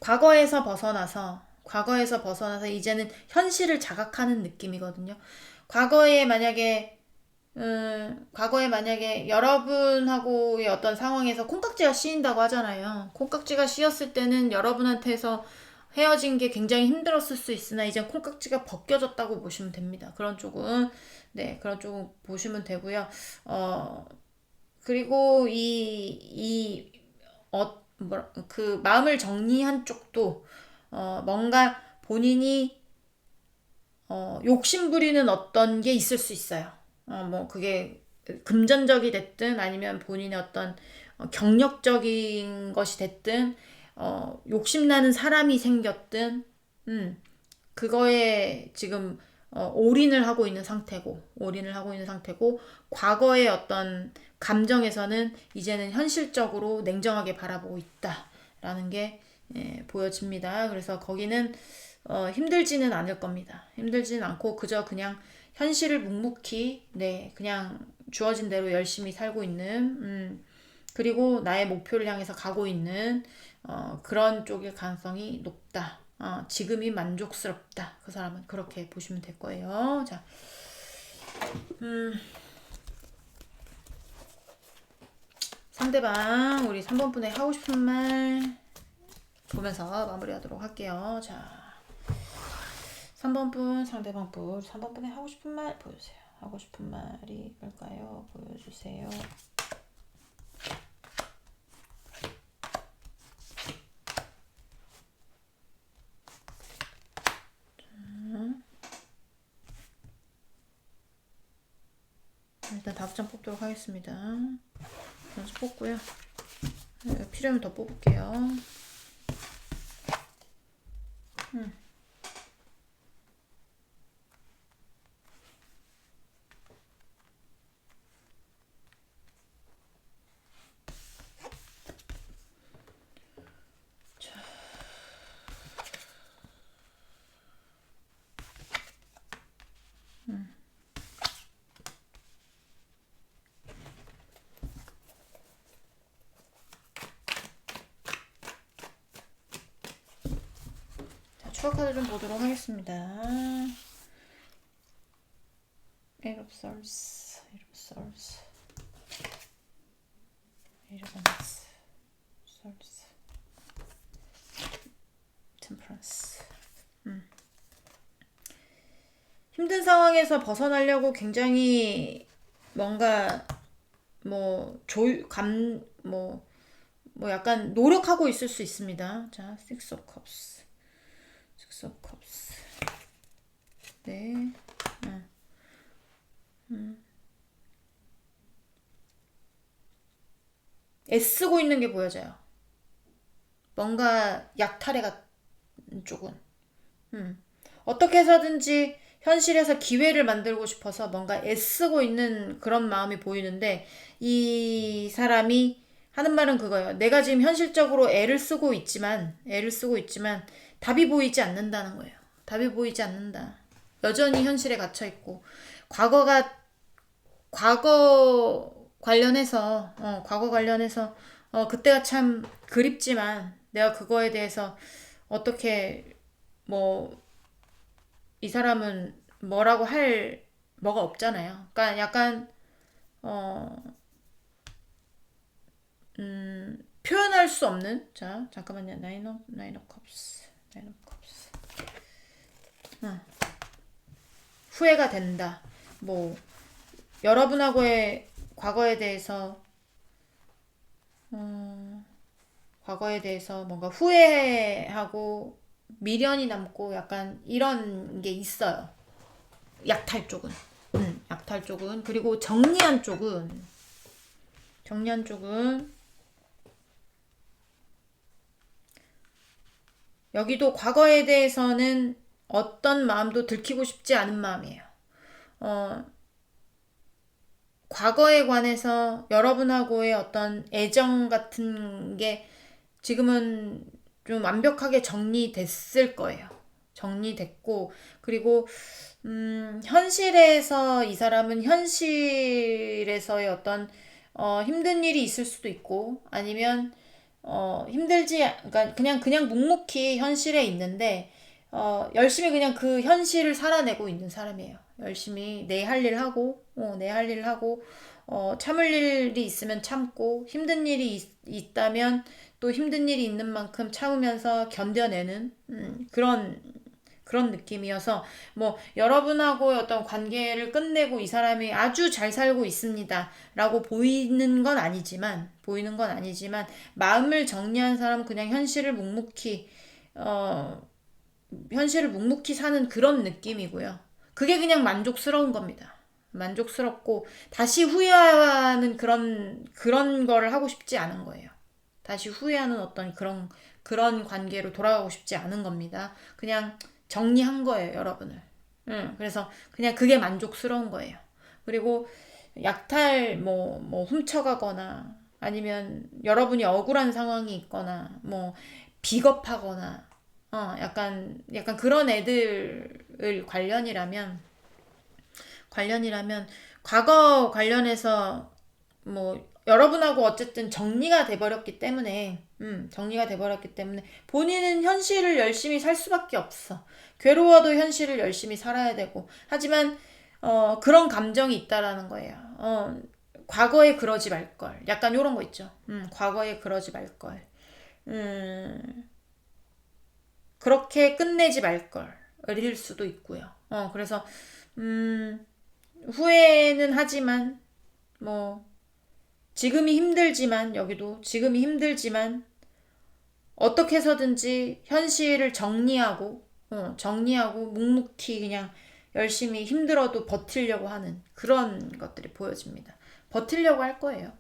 [SPEAKER 1] 과거에서 벗어나서 이제는 현실을 자각하는 느낌이거든요. 과거에 만약에 과거에 만약에 여러분하고의 어떤 상황에서 콩깍지가 씌인다고 하잖아요. 콩깍지가 씌었을 때는 여러분한테서 헤어진 게 굉장히 힘들었을 수 있으나, 이제 콩깍지가 벗겨졌다고 보시면 됩니다. 그런 쪽은 보시면 되고요. 그리고 그 마음을 정리한 쪽도 뭔가 본인이 욕심부리는 어떤 게 있을 수 있어요. 뭐 그게 금전적이 됐든, 아니면 본인의 어떤 경력적인 것이 됐든, 욕심나는 사람이 생겼든, 그거에 지금 올인을 하고 있는 상태고, 과거의 어떤 감정에서는 이제는 현실적으로 냉정하게 바라보고 있다라는 게 보여집니다. 그래서 거기는 힘들지는 않을 겁니다. 힘들지는 않고 그저 그냥 현실을 묵묵히, 그냥 주어진 대로 열심히 살고 있는, 그리고 나의 목표를 향해서 가고 있는 그런 쪽일 가능성이 높다. 지금이 만족스럽다. 그 사람은 그렇게 보시면 될 거예요. 자, 상대방 우리 3번 분에 하고 싶은 말 보면서 마무리하도록 할게요. 자, 3번 분, 상대방 분, 3번 분에 하고 싶은 말 보여주세요. 하고 싶은 말이 뭘까요? 보여주세요. 일단 5장 뽑도록 하겠습니다. 연습 뽑고요. 필요하면 더 뽑을게요. 추가 카드 좀 보도록 하겠습니다. Eight of Swords, Eight of Swords, Eight of Wands, Swords, Temperance. 힘든 상황에서 벗어나려고 굉장히 뭔가 뭐 약간 노력하고 있을 수 있습니다. 자, Six of Cups, Six of Cups. 네. 애쓰고 있는 게 보여져요. 뭔가 약탈해 같은 쪽은. 어떻게 해서든지 현실에서 기회를 만들고 싶어서 뭔가 애쓰고 있는 그런 마음이 보이는데, 이 사람이 하는 말은 그거예요. 내가 지금 현실적으로 애를 쓰고 있지만 답이 보이지 않는다는 거예요. 답이 보이지 않는다. 여전히 현실에 갇혀 있고, 과거 관련해서 그때가 참 그립지만 내가 그거에 대해서 어떻게 이 사람은 뭐라고 할 뭐가 없잖아요. 그러니까 약간 표현할 수 없는. 자, 잠깐만요. Nine of Cups. Nine of Cups. 후회가 된다. 여러분하고의 과거에 대해서 뭔가 후회하고 미련이 남고 약간 이런 게 있어요. 약탈 쪽은. 약탈 쪽은. 그리고 정리한 쪽은 여기도 과거에 대해서는 어떤 마음도 들키고 싶지 않은 마음이에요. 과거에 관해서 여러분하고의 어떤 애정 같은 게 지금은 좀 완벽하게 정리됐을 거예요. 정리됐고, 그리고 현실에서 이 사람은 현실에서의 어떤 힘든 일이 있을 수도 있고, 아니면 그러니까 그냥 묵묵히 현실에 있는데 열심히 그냥 그 현실을 살아내고 있는 사람이에요. 열심히 내 할 일 하고, 참을 일이 있으면 참고, 힘든 일이 있다면 또 힘든 일이 있는 만큼 참으면서 견뎌내는 그런 느낌이어서, 여러분하고 어떤 관계를 끝내고 이 사람이 아주 잘 살고 있습니다 라고 보이는 건 아니지만 마음을 정리한 사람은 그냥 현실을 묵묵히 사는 그런 느낌이고요. 그게 그냥 만족스러운 겁니다. 만족스럽고 다시 후회하는 그런 거를 하고 싶지 않은 거예요. 다시 후회하는 어떤 그런 관계로 돌아가고 싶지 않은 겁니다. 그냥 정리한 거예요, 여러분을. 그래서 그냥 그게 만족스러운 거예요. 그리고 약탈 훔쳐가거나, 아니면 여러분이 억울한 상황이 있거나, 비겁하거나, 약간 그런 애들을 관련이라면 과거 관련해서 여러분하고 어쨌든 정리가 돼버렸기 때문에 본인은 현실을 열심히 살 수밖에 없어. 괴로워도 현실을 열심히 살아야 되고. 하지만 그런 감정이 있다라는 거예요. 과거에 그러지 말걸. 약간 요런 거 있죠. 과거에 그러지 말걸. 그렇게 끝내지 말걸. 일 수도 있고요. 그래서 후회는 하지만 지금이 힘들지만 어떻게 해서든지 현실을 정리하고 묵묵히 그냥 열심히 힘들어도 버티려고 하는 그런 것들이 보여집니다. 버티려고 할 거예요.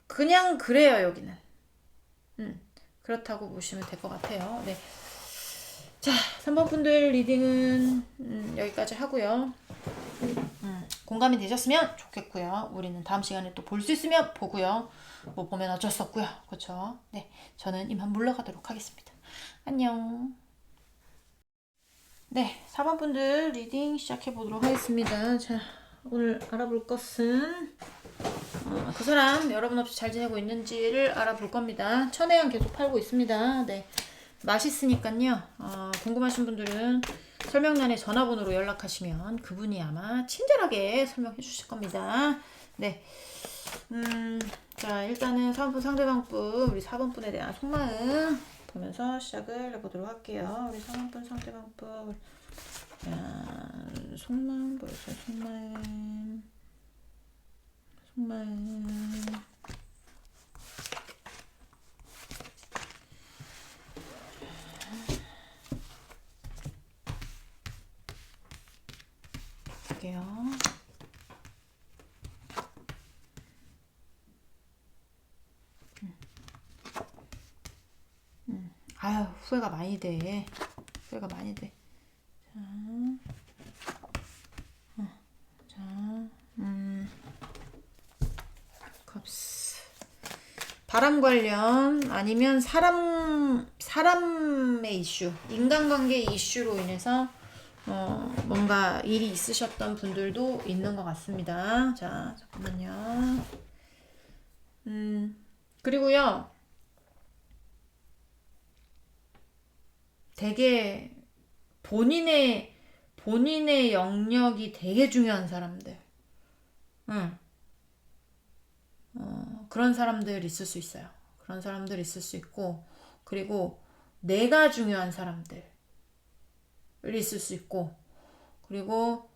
[SPEAKER 1] 그냥 그래요, 여기는. 그렇다고 보시면 될 것 같아요. 네. 자, 3번 분들 리딩은 여기까지 하고요. 공감이 되셨으면 좋겠고요. 우리는 다음 시간에 또 볼 수 있으면 보고요. 못 보면 어쩔 수 없고요. 그렇죠? 네, 저는 이만 물러가도록 하겠습니다. 안녕. 네, 4번 분들 리딩 시작해 보도록 하겠습니다. 자, 오늘 알아볼 것은 그 사람 여러분 없이 잘 지내고 있는지를 알아볼 겁니다. 천혜향 계속 팔고 있습니다. 네, 맛있으니까요. 궁금하신 분들은 설명란에 전화번호로 연락하시면 그분이 아마 친절하게 설명해 주실 겁니다. 네. 자, 일단은 3번 상대방분, 우리 4번분에 대한 속마음 보면서 시작을 해보도록 할게요. 우리 3번분 상대방분. 자, 속마음 보여주세요. 속마음. 볼게요. 아유, 후회가 많이 돼. 후회가 많이 돼. 자, 컵스. 바람 관련 아니면 사람의 이슈, 인간관계 이슈로 인해서 뭔가 일이 있으셨던 분들도 있는 것 같습니다. 자, 잠깐만요. 그리고요, 되게 본인의 영역이 되게 중요한 사람들. 그런 사람들 있을 수 있어요. 그런 사람들 있을 수 있고, 그리고 내가 중요한 사람들 있을 수 있고, 그리고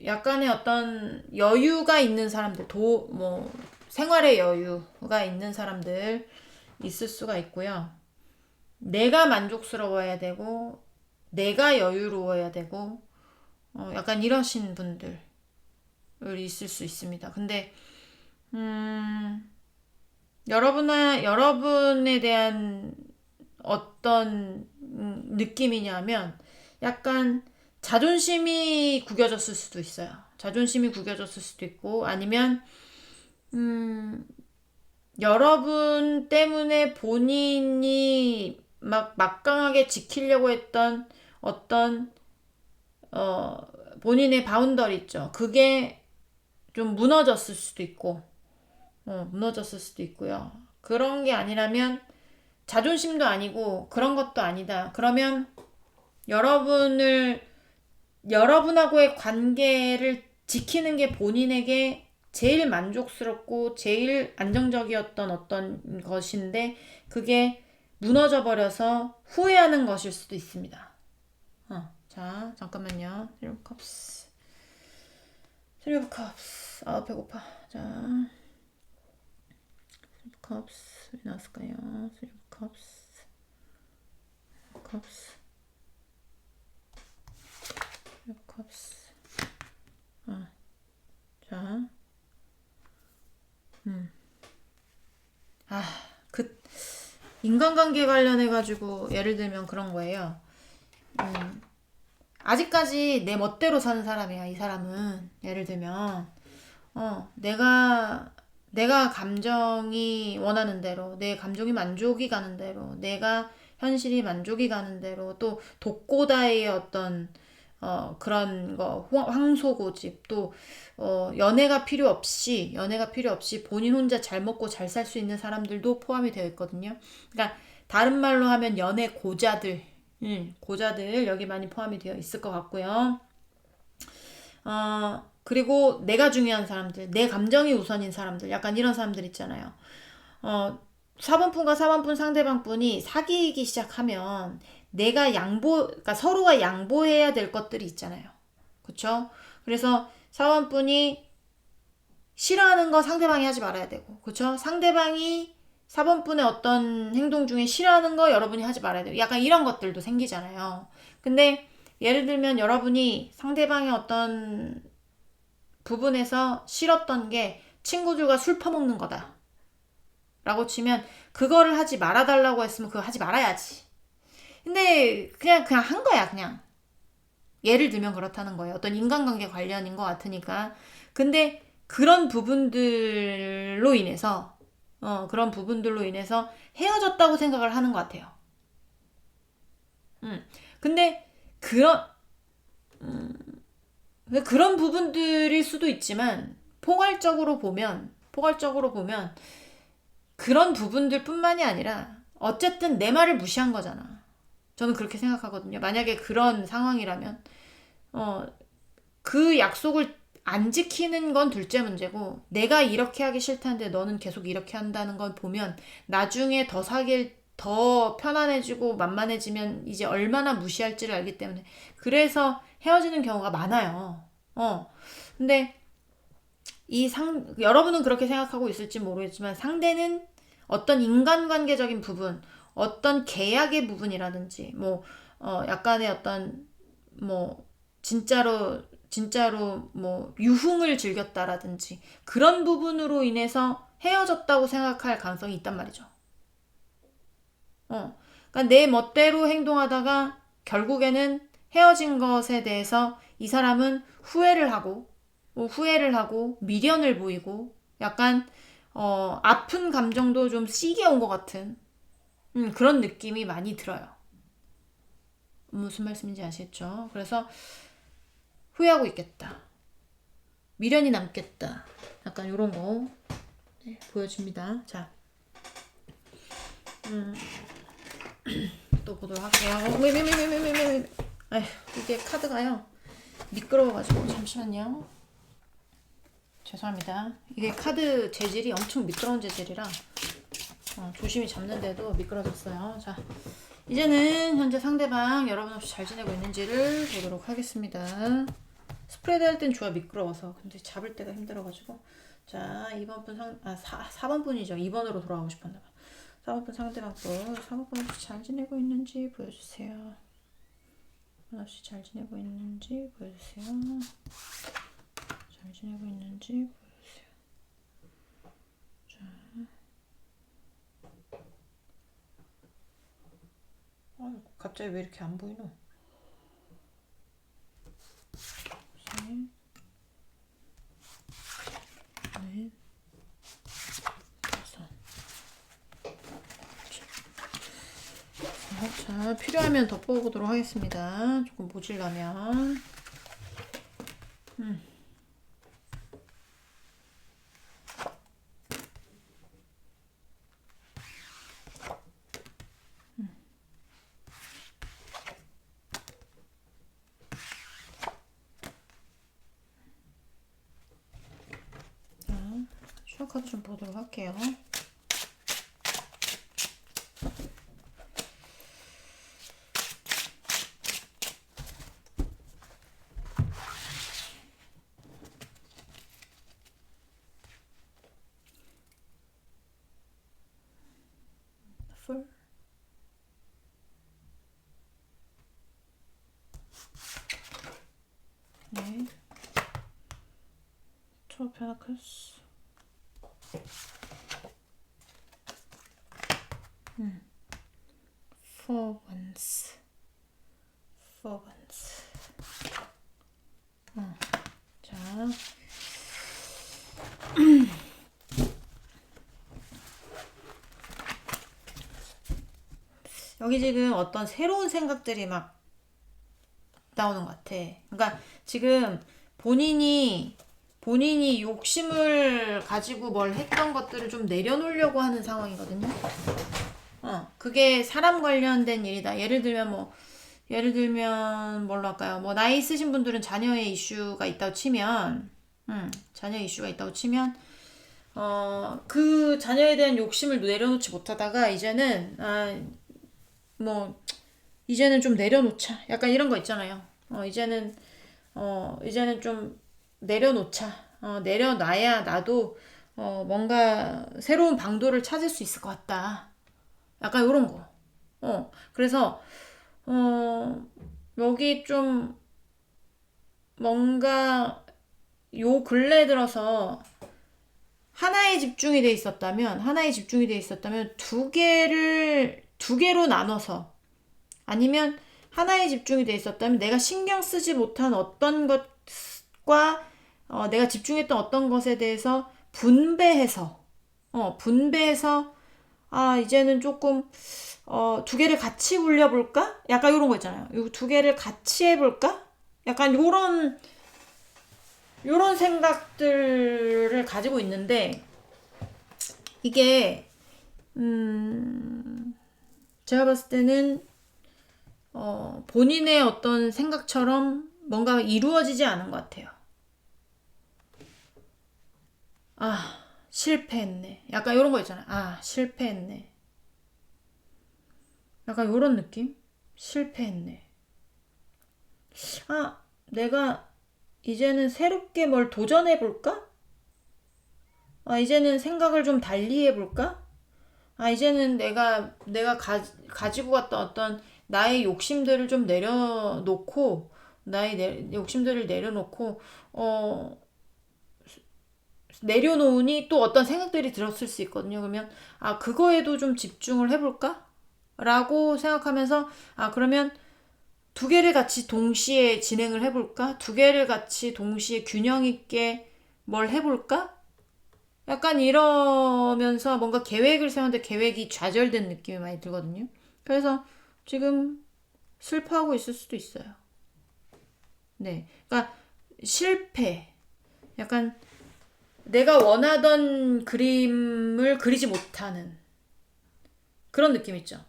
[SPEAKER 1] 약간의 어떤 여유가 있는 사람들, 생활의 여유가 있는 사람들 있을 수가 있고요. 내가 만족스러워야 되고, 내가 여유로워야 되고, 약간 이러신 분들 있을 수 있습니다. 근데 여러분에 대한 어떤 느낌이냐면 약간 자존심이 구겨졌을 수도 있어요. 자존심이 구겨졌을 수도 있고, 아니면 여러분 때문에 본인이 막 막강하게 지키려고 했던 어떤 본인의 바운더리 있죠. 그게 좀 무너졌을 수도 있고, 무너졌을 수도 있고요. 그런 게 아니라면 자존심도 아니고 그런 것도 아니다. 그러면 여러분하고의 관계를 지키는 게 본인에게 제일 만족스럽고 제일 안정적이었던 어떤 것인데 그게 무너져 버려서 후회하는 것일 수도 있습니다. 자, 잠깐만요. 3컵스. 아, 배고파. 자, 3컵스. 왜 나왔을까요? 3컵스. 자, 인간관계 관련해가지고 예를 들면 그런 거예요. 아직까지 내 멋대로 사는 사람이야, 이 사람은. 예를 들면, 내가 감정이 원하는 대로, 내 감정이 만족이 가는 대로, 내가 현실이 만족이 가는 대로, 또 독고다이의 어떤 그런 거, 황소고집, 또 연애가 필요 없이 본인 혼자 잘 먹고 잘 살 수 있는 사람들도 포함이 되어 있거든요. 그러니까 다른 말로 하면 연애 고자들 여기 많이 포함이 되어 있을 것 같고요. 그리고 내가 중요한 사람들, 내 감정이 우선인 사람들, 약간 이런 사람들 있잖아요. 4번분과 4번분 상대방분이 사귀기 시작하면 그러니까 서로가 양보해야 될 것들이 있잖아요. 그쵸? 그래서 4번분이 싫어하는 거 상대방이 하지 말아야 되고, 그쵸? 상대방이 4번분의 어떤 행동 중에 싫어하는 거 여러분이 하지 말아야 돼요. 약간 이런 것들도 생기잖아요. 근데 예를 들면 여러분이 상대방의 어떤 부분에서 싫었던 게 친구들과 술 퍼먹는 거다 라고 치면 그거를 하지 말아달라고 했으면 그거 하지 말아야지. 근데 그냥 한 거야. 그냥 예를 들면 그렇다는 거예요. 어떤 인간관계 관련인 것 같으니까. 근데 그런 부분들로 인해서 헤어졌다고 생각을 하는 것 같아요. 근데 그런 부분들일 수도 있지만 포괄적으로 보면 포괄적으로 보면 그런 부분들 뿐만이 아니라 어쨌든 내 말을 무시한 거잖아. 저는 그렇게 생각하거든요. 만약에 그런 상황이라면 그 약속을 안 지키는 건 둘째 문제고, 내가 이렇게 하기 싫다는데 너는 계속 이렇게 한다는 걸 보면 나중에 더 편안해지고 만만해지면 이제 얼마나 무시할지를 알기 때문에 그래서 헤어지는 경우가 많아요. 근데 여러분은 그렇게 생각하고 있을지 모르겠지만 상대는 어떤 인간관계적인 부분, 어떤 계약의 부분이라든지, 약간의 어떤, 진짜로 유흥을 즐겼다라든지, 그런 부분으로 인해서 헤어졌다고 생각할 가능성이 있단 말이죠. 그러니까 내 멋대로 행동하다가 결국에는 헤어진 것에 대해서 이 사람은 후회를 하고 미련을 보이고 약간 아픈 감정도 좀 시게 온 것 같은 그런 느낌이 많이 들어요. 무슨 말씀인지 아시겠죠? 그래서 후회하고 있겠다. 미련이 남겠다. 약간 이런 거 보여집니다. 자, 또 보도록 할게요. 아휴, 이게 카드가요. 미끄러워가지고 잠시만요. 죄송합니다. 이게 카드 재질이 엄청 미끄러운 재질이라 조심히 잡는데도 미끄러졌어요. 자, 이제는 현재 상대방 여러분 없이 잘 지내고 있는지를 보도록 하겠습니다. 스프레드 할 땐 좋아, 미끄러워서. 근데 잡을 때가 힘들어가지고. 자, 2번 분 4번 분이죠. 2번으로 돌아가고 싶었나봐. 4번 분 상대방 분 4번 분 없이 잘 지내고 있는지 보여주세요. 없이 잘 지내고 있는지 보여주세요. 잘 지내고 있는지 보여주세요. 자. 갑자기 왜 이렇게 안 보이노? 넷, 다섯. 자, 필요하면 더 뽑아보도록 하겠습니다. 조금 모질라면. 카드 좀 보도록 할게요. 풀. 네. 투 페나클스. Four ones. 자. 여기 지금 어떤 새로운 생각들이 막 나오는 것 같아. 그러니까 지금 본인이 욕심을 가지고 뭘 했던 것들을 좀 내려놓으려고 하는 상황이거든요. 그게 사람 관련된 일이다. 예를 들면 뭘로 할까요? 나이 있으신 분들은 자녀의 이슈가 있다고 치면, 그 자녀에 대한 욕심을 내려놓지 못하다가 이제는 이제는 좀 내려놓자. 약간 이런 거 있잖아요. 이제는 좀 내려놓자. 내려놔야 나도 뭔가 새로운 방도를 찾을 수 있을 것 같다. 약간 이런 거. 그래서 여기 좀 뭔가 요 근래 들어서 하나에 집중이 돼 있었다면 두 개로 나눠서, 아니면 하나에 집중이 돼 있었다면 내가 신경 쓰지 못한 어떤 것과 내가 집중했던 어떤 것에 대해서 분배해서 이제는 조금 두 개를 같이 굴려볼까? 약간 이런 거 있잖아요. 이 두 개를 같이 해볼까? 약간 요런 생각들을 가지고 있는데, 이게 제가 봤을 때는 본인의 어떤 생각처럼 뭔가 이루어지지 않은 것 같아요. 아, 실패했네. 약간 이런 거 있잖아요. 아, 실패했네. 약간 이런 느낌? 실패했네. 아, 내가 이제는 새롭게 뭘 도전해볼까? 아, 이제는 생각을 좀 달리 해볼까? 아, 이제는 내가 가지고 갔던 어떤 나의 욕심들을 좀 내려놓고, 욕심들을 내려놓고, 내려놓으니 또 어떤 생각들이 들었을 수 있거든요. 그러면, 아, 그거에도 좀 집중을 해볼까? 라고 생각하면서, 아, 그러면 두 개를 같이 동시에 진행을 해볼까? 두 개를 같이 동시에 균형 있게 뭘 해볼까? 약간 이러면서 뭔가 계획을 세웠는데 계획이 좌절된 느낌이 많이 들거든요. 그래서 지금 슬퍼하고 있을 수도 있어요. 네. 그러니까 실패. 약간 내가 원하던 그림을 그리지 못하는 그런 느낌 있죠.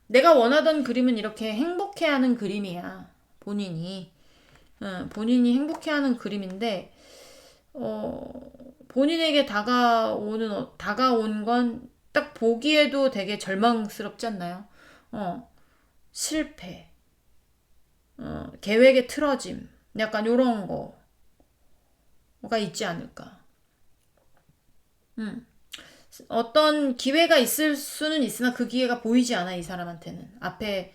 [SPEAKER 1] 내가 원하던 그림은 이렇게 행복해하는 그림이야. 본인이. 본인이 행복해하는 그림인데, 본인에게 다가온 건 딱 보기에도 되게 절망스럽지 않나요? 실패, 계획의 틀어짐, 약간 요런 거가 있지 않을까. 어떤 기회가 있을 수는 있으나 그 기회가 보이지 않아, 이 사람한테는. 앞에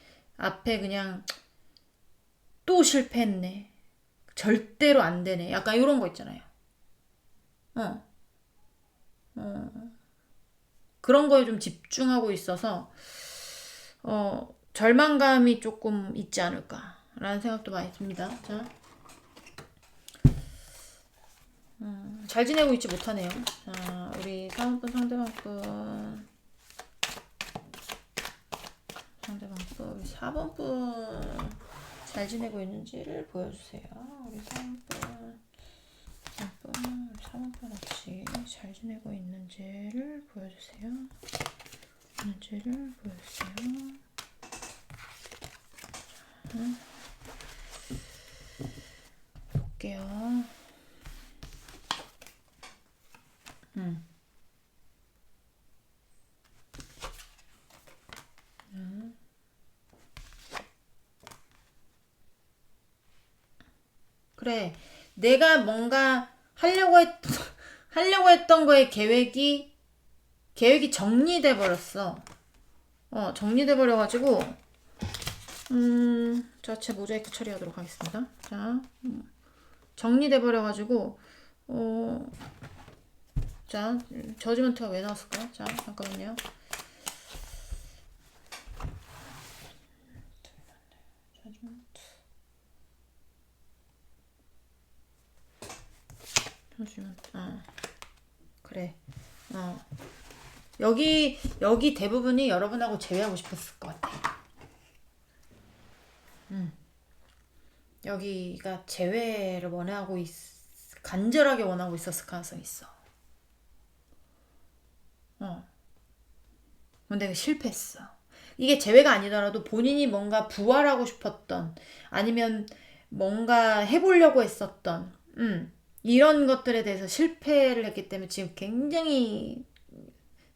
[SPEAKER 1] 그냥 또 실패했네. 절대로 안 되네. 약간 요런 거 있잖아요. 어, 그런 거에 좀 집중하고 있어서, 절망감이 조금 있지 않을까라는 생각도 많이 듭니다. 자, 잘 지내고 있지 못하네요. 자, 우리 3번 상대방 분 4번 분 잘 지내고 있는지를 보여주세요. 우리 3번 4번 같이 잘 지내고 있는지를 보여주세요. 볼게요. 그래. 내가 뭔가 하려고 했던 거에 계획이 정리돼 버렸어. 정리돼 버려가지고, 자, 제 모자이크 처리하도록 하겠습니다. 자, 정리돼 버려가지고, 자, 저지먼트가 왜 나왔을까? 자, 잠깐만요. 저지먼트, 그래. 여기 대부분이 여러분하고 제외하고 싶었을 것 같아. 여기가 제외를 간절하게 원하고 있었을 가능성이 있어. 근데 실패했어. 이게 제외가 아니더라도 본인이 뭔가 부활하고 싶었던, 아니면 뭔가 해보려고 했었던, 이런 것들에 대해서 실패를 했기 때문에 지금 굉장히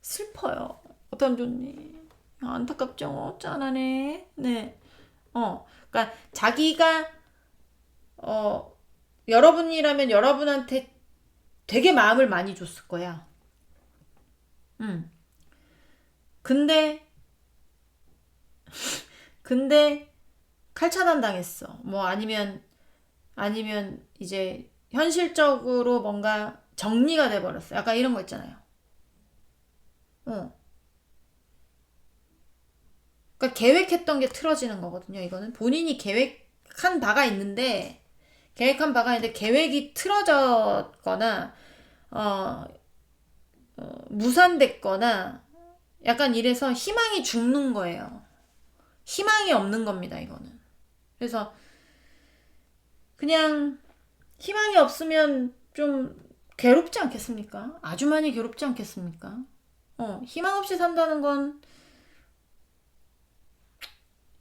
[SPEAKER 1] 슬퍼요. 어떤 좋니? 안타깝죠? 짠하네. 네. 그러니까 자기가 여러분이라면 여러분한테 되게 마음을 많이 줬을 거야. 근데 칼차단 당했어. 뭐 아니면 이제 현실적으로 뭔가 정리가 돼 버렸어. 약간 이런 거 있잖아요. 그러니까 계획했던 게 틀어지는 거거든요. 이거는 본인이 계획한 바가 있는데 계획이 틀어졌거나 어, 무산됐거나 약간 이래서 희망이 죽는 거예요. 희망이 없는 겁니다, 이거는. 그래서 그냥 희망이 없으면 좀 괴롭지 않겠습니까? 아주 많이 괴롭지 않겠습니까? 희망 없이 산다는 건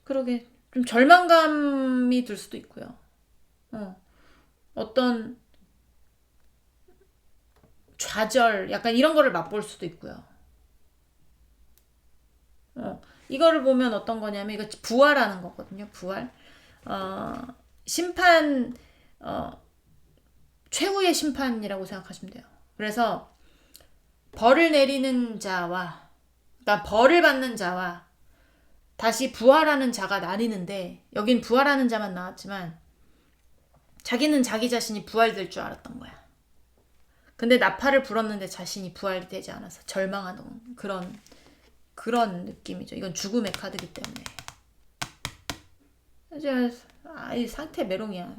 [SPEAKER 1] 그러게 좀 절망감이 들 수도 있고요. 어떤 좌절, 약간 이런 거를 맛볼 수도 있고요. 이거를 보면 어떤 거냐면 이거 부활하는 거거든요. 부활. 어, 심판 최후의 심판이라고 생각하시면 돼요. 그래서 벌을 내리는 자와 그러니까 벌을 받는 자와 다시 부활하는 자가 나뉘는데 여긴 부활하는 자만 나왔지만 자기는 자기 자신이 부활될 줄 알았던 거야. 근데 나팔을 불었는데 자신이 부활이 되지 않아서 절망하는 그런 느낌이죠. 이건 죽음의 카드기 때문에. 이제 이 상태 메롱이야.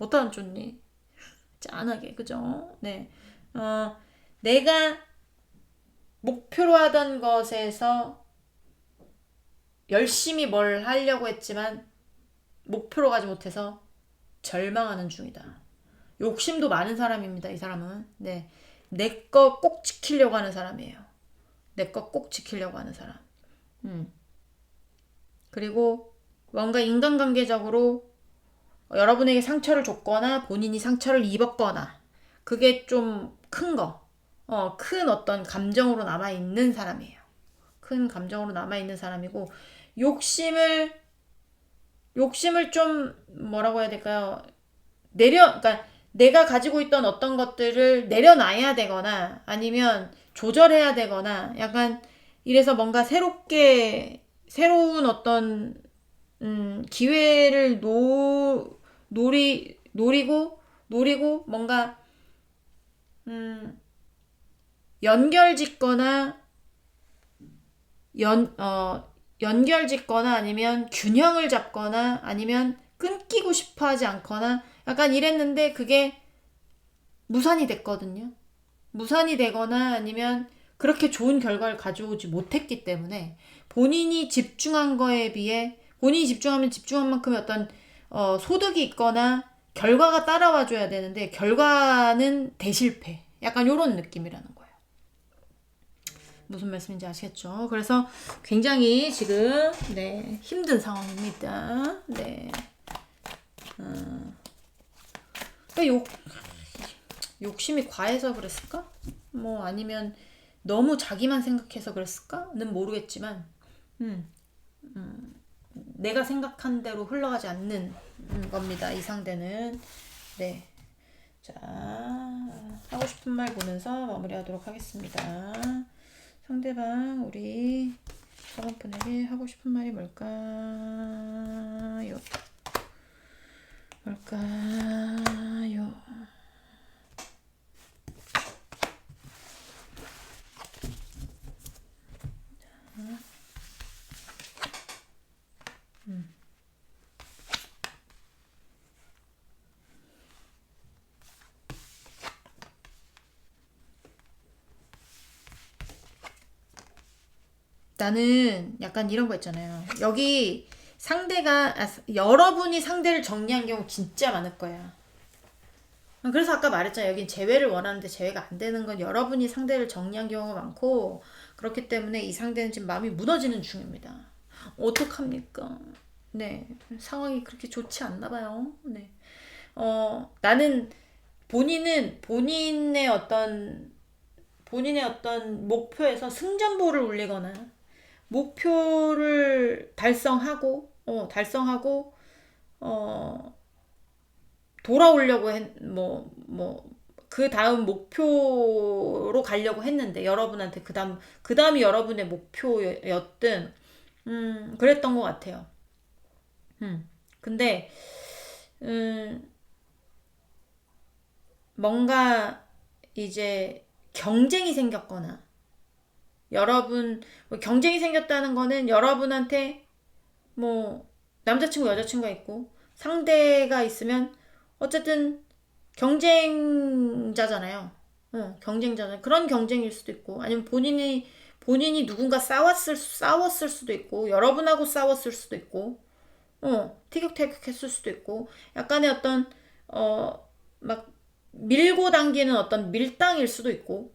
[SPEAKER 1] 어떠한 좋니? 짠하게 그죠? 네. 내가 목표로 하던 것에서 열심히 뭘 하려고 했지만 목표로 가지 못해서 절망하는 중이다. 욕심도 많은 사람입니다. 이 사람은. 네. 내 거 꼭 지키려고 하는 사람이에요. 내 거 꼭 지키려고 하는 사람. 그리고 뭔가 인간관계적으로 여러분에게 상처를 줬거나 본인이 상처를 입었거나 그게 좀 큰 거. 큰 어떤 감정으로 남아있는 사람이에요. 큰 감정으로 남아있는 사람이고 욕심을 좀 뭐라고 해야 될까요? 그러니까 내가 가지고 있던 어떤 것들을 내려놔야 되거나 아니면 조절해야 되거나 약간 이래서 뭔가 새로운 어떤 기회를 노리고 뭔가 연결짓거나 연결짓거나 아니면 균형을 잡거나 아니면 끊기고 싶어 하지 않거나 약간 이랬는데 그게 무산이 됐거든요. 무산이 되거나 아니면 그렇게 좋은 결과를 가져오지 못했기 때문에 본인이 집중한 거에 비해 본인이 집중하면 집중한 만큼의 어떤 소득이 있거나 결과가 따라와 줘야 되는데 결과는 대실패. 약간 이런 느낌이라는 거예요. 무슨 말씀인지 아시겠죠? 그래서 굉장히 지금 네, 힘든 상황입니다. 네. 욕심이 과해서 그랬을까? 뭐 아니면 너무 자기만 생각해서 그랬을까는 모르겠지만 내가 생각한 대로 흘러가지 않는 겁니다. 이 상대는. 네. 자, 하고 싶은 말 보면서 마무리하도록 하겠습니다. 상대방 우리 저번분에게 하고 싶은 말이 뭘까요? 나는 약간 이런 거 있잖아요. 여기 여러분이 상대를 정리한 경우 진짜 많을 거야. 그래서 아까 말했잖아요. 여긴 재회를 원하는데 재회가 안 되는 건 여러분이 상대를 정리한 경우가 많고 그렇기 때문에 이 상대는 지금 마음이 무너지는 중입니다. 어떡합니까? 네. 상황이 그렇게 좋지 않나 봐요. 네. 나는 본인의 어떤 목표에서 승전보를 울리거나 목표를 달성하고 돌아오려고 그 다음 목표로 가려고 했는데 여러분한테 그 다음이 여러분의 목표였든 그랬던 것 같아요. 근데 뭔가 이제 경쟁이 생겼거나 경쟁이 생겼다는 거는 여러분한테 뭐 남자친구 여자친구가 있고 상대가 있으면 어쨌든 경쟁자잖아요. 경쟁자잖아요. 그런 경쟁일 수도 있고 아니면 본인이 누군가 싸웠을 수도 있고 여러분하고 싸웠을 수도 있고 티격태격 했을 수도 있고 약간의 어떤 막 밀고 당기는 어떤 밀당일 수도 있고,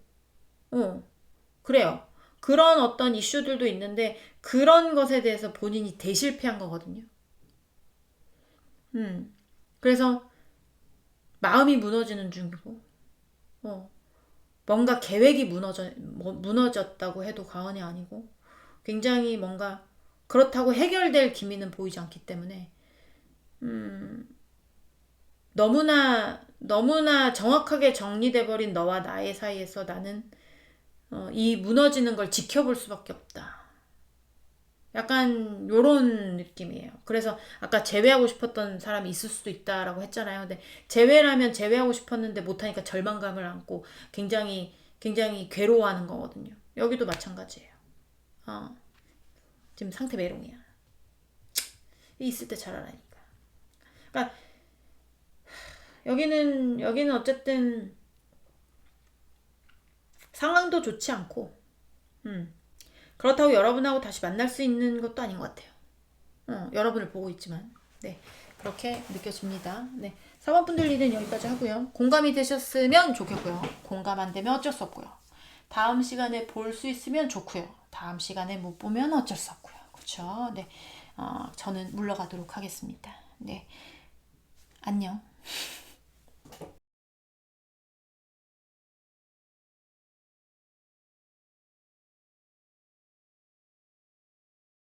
[SPEAKER 1] 그래요. 그런 어떤 이슈들도 있는데, 그런 것에 대해서 본인이 대실패한 거거든요. 그래서 마음이 무너지는 중이고, 어, 뭔가 계획이 무너졌다고 해도 과언이 아니고, 굉장히 뭔가 그렇다고 해결될 기미는 보이지 않기 때문에, 너무나 정확하게 정리돼 버린 너와 나의 사이에서 나는 이 무너지는 걸 지켜볼 수밖에 없다. 약간 요런 느낌이에요. 그래서 아까 제외하고 싶었던 사람이 있을 수도 있다라고 했잖아요. 근데 제외라면 제외하고 싶었는데 못하니까 절망감을 안고 굉장히 괴로워하는 거거든요. 여기도 마찬가지예요. 어, 지금 상태 메롱이야. 있을 때 잘 알아니까. 그러니까 여기는 어쨌든 상황도 좋지 않고, 그렇다고 여러분하고 다시 만날 수 있는 것도 아닌 것 같아요. 여러분을 보고 있지만. 네. 그렇게 느껴집니다. 네. 4번 분들 리드는 여기까지 하고요. 공감이 되셨으면 좋겠고요. 공감 안 되면 어쩔 수 없고요. 다음 시간에 볼 수 있으면 좋고요. 다음 시간에 못 보면 어쩔 수 없고요. 그렇죠? 네. 저는 물러가도록 하겠습니다. 네. 안녕.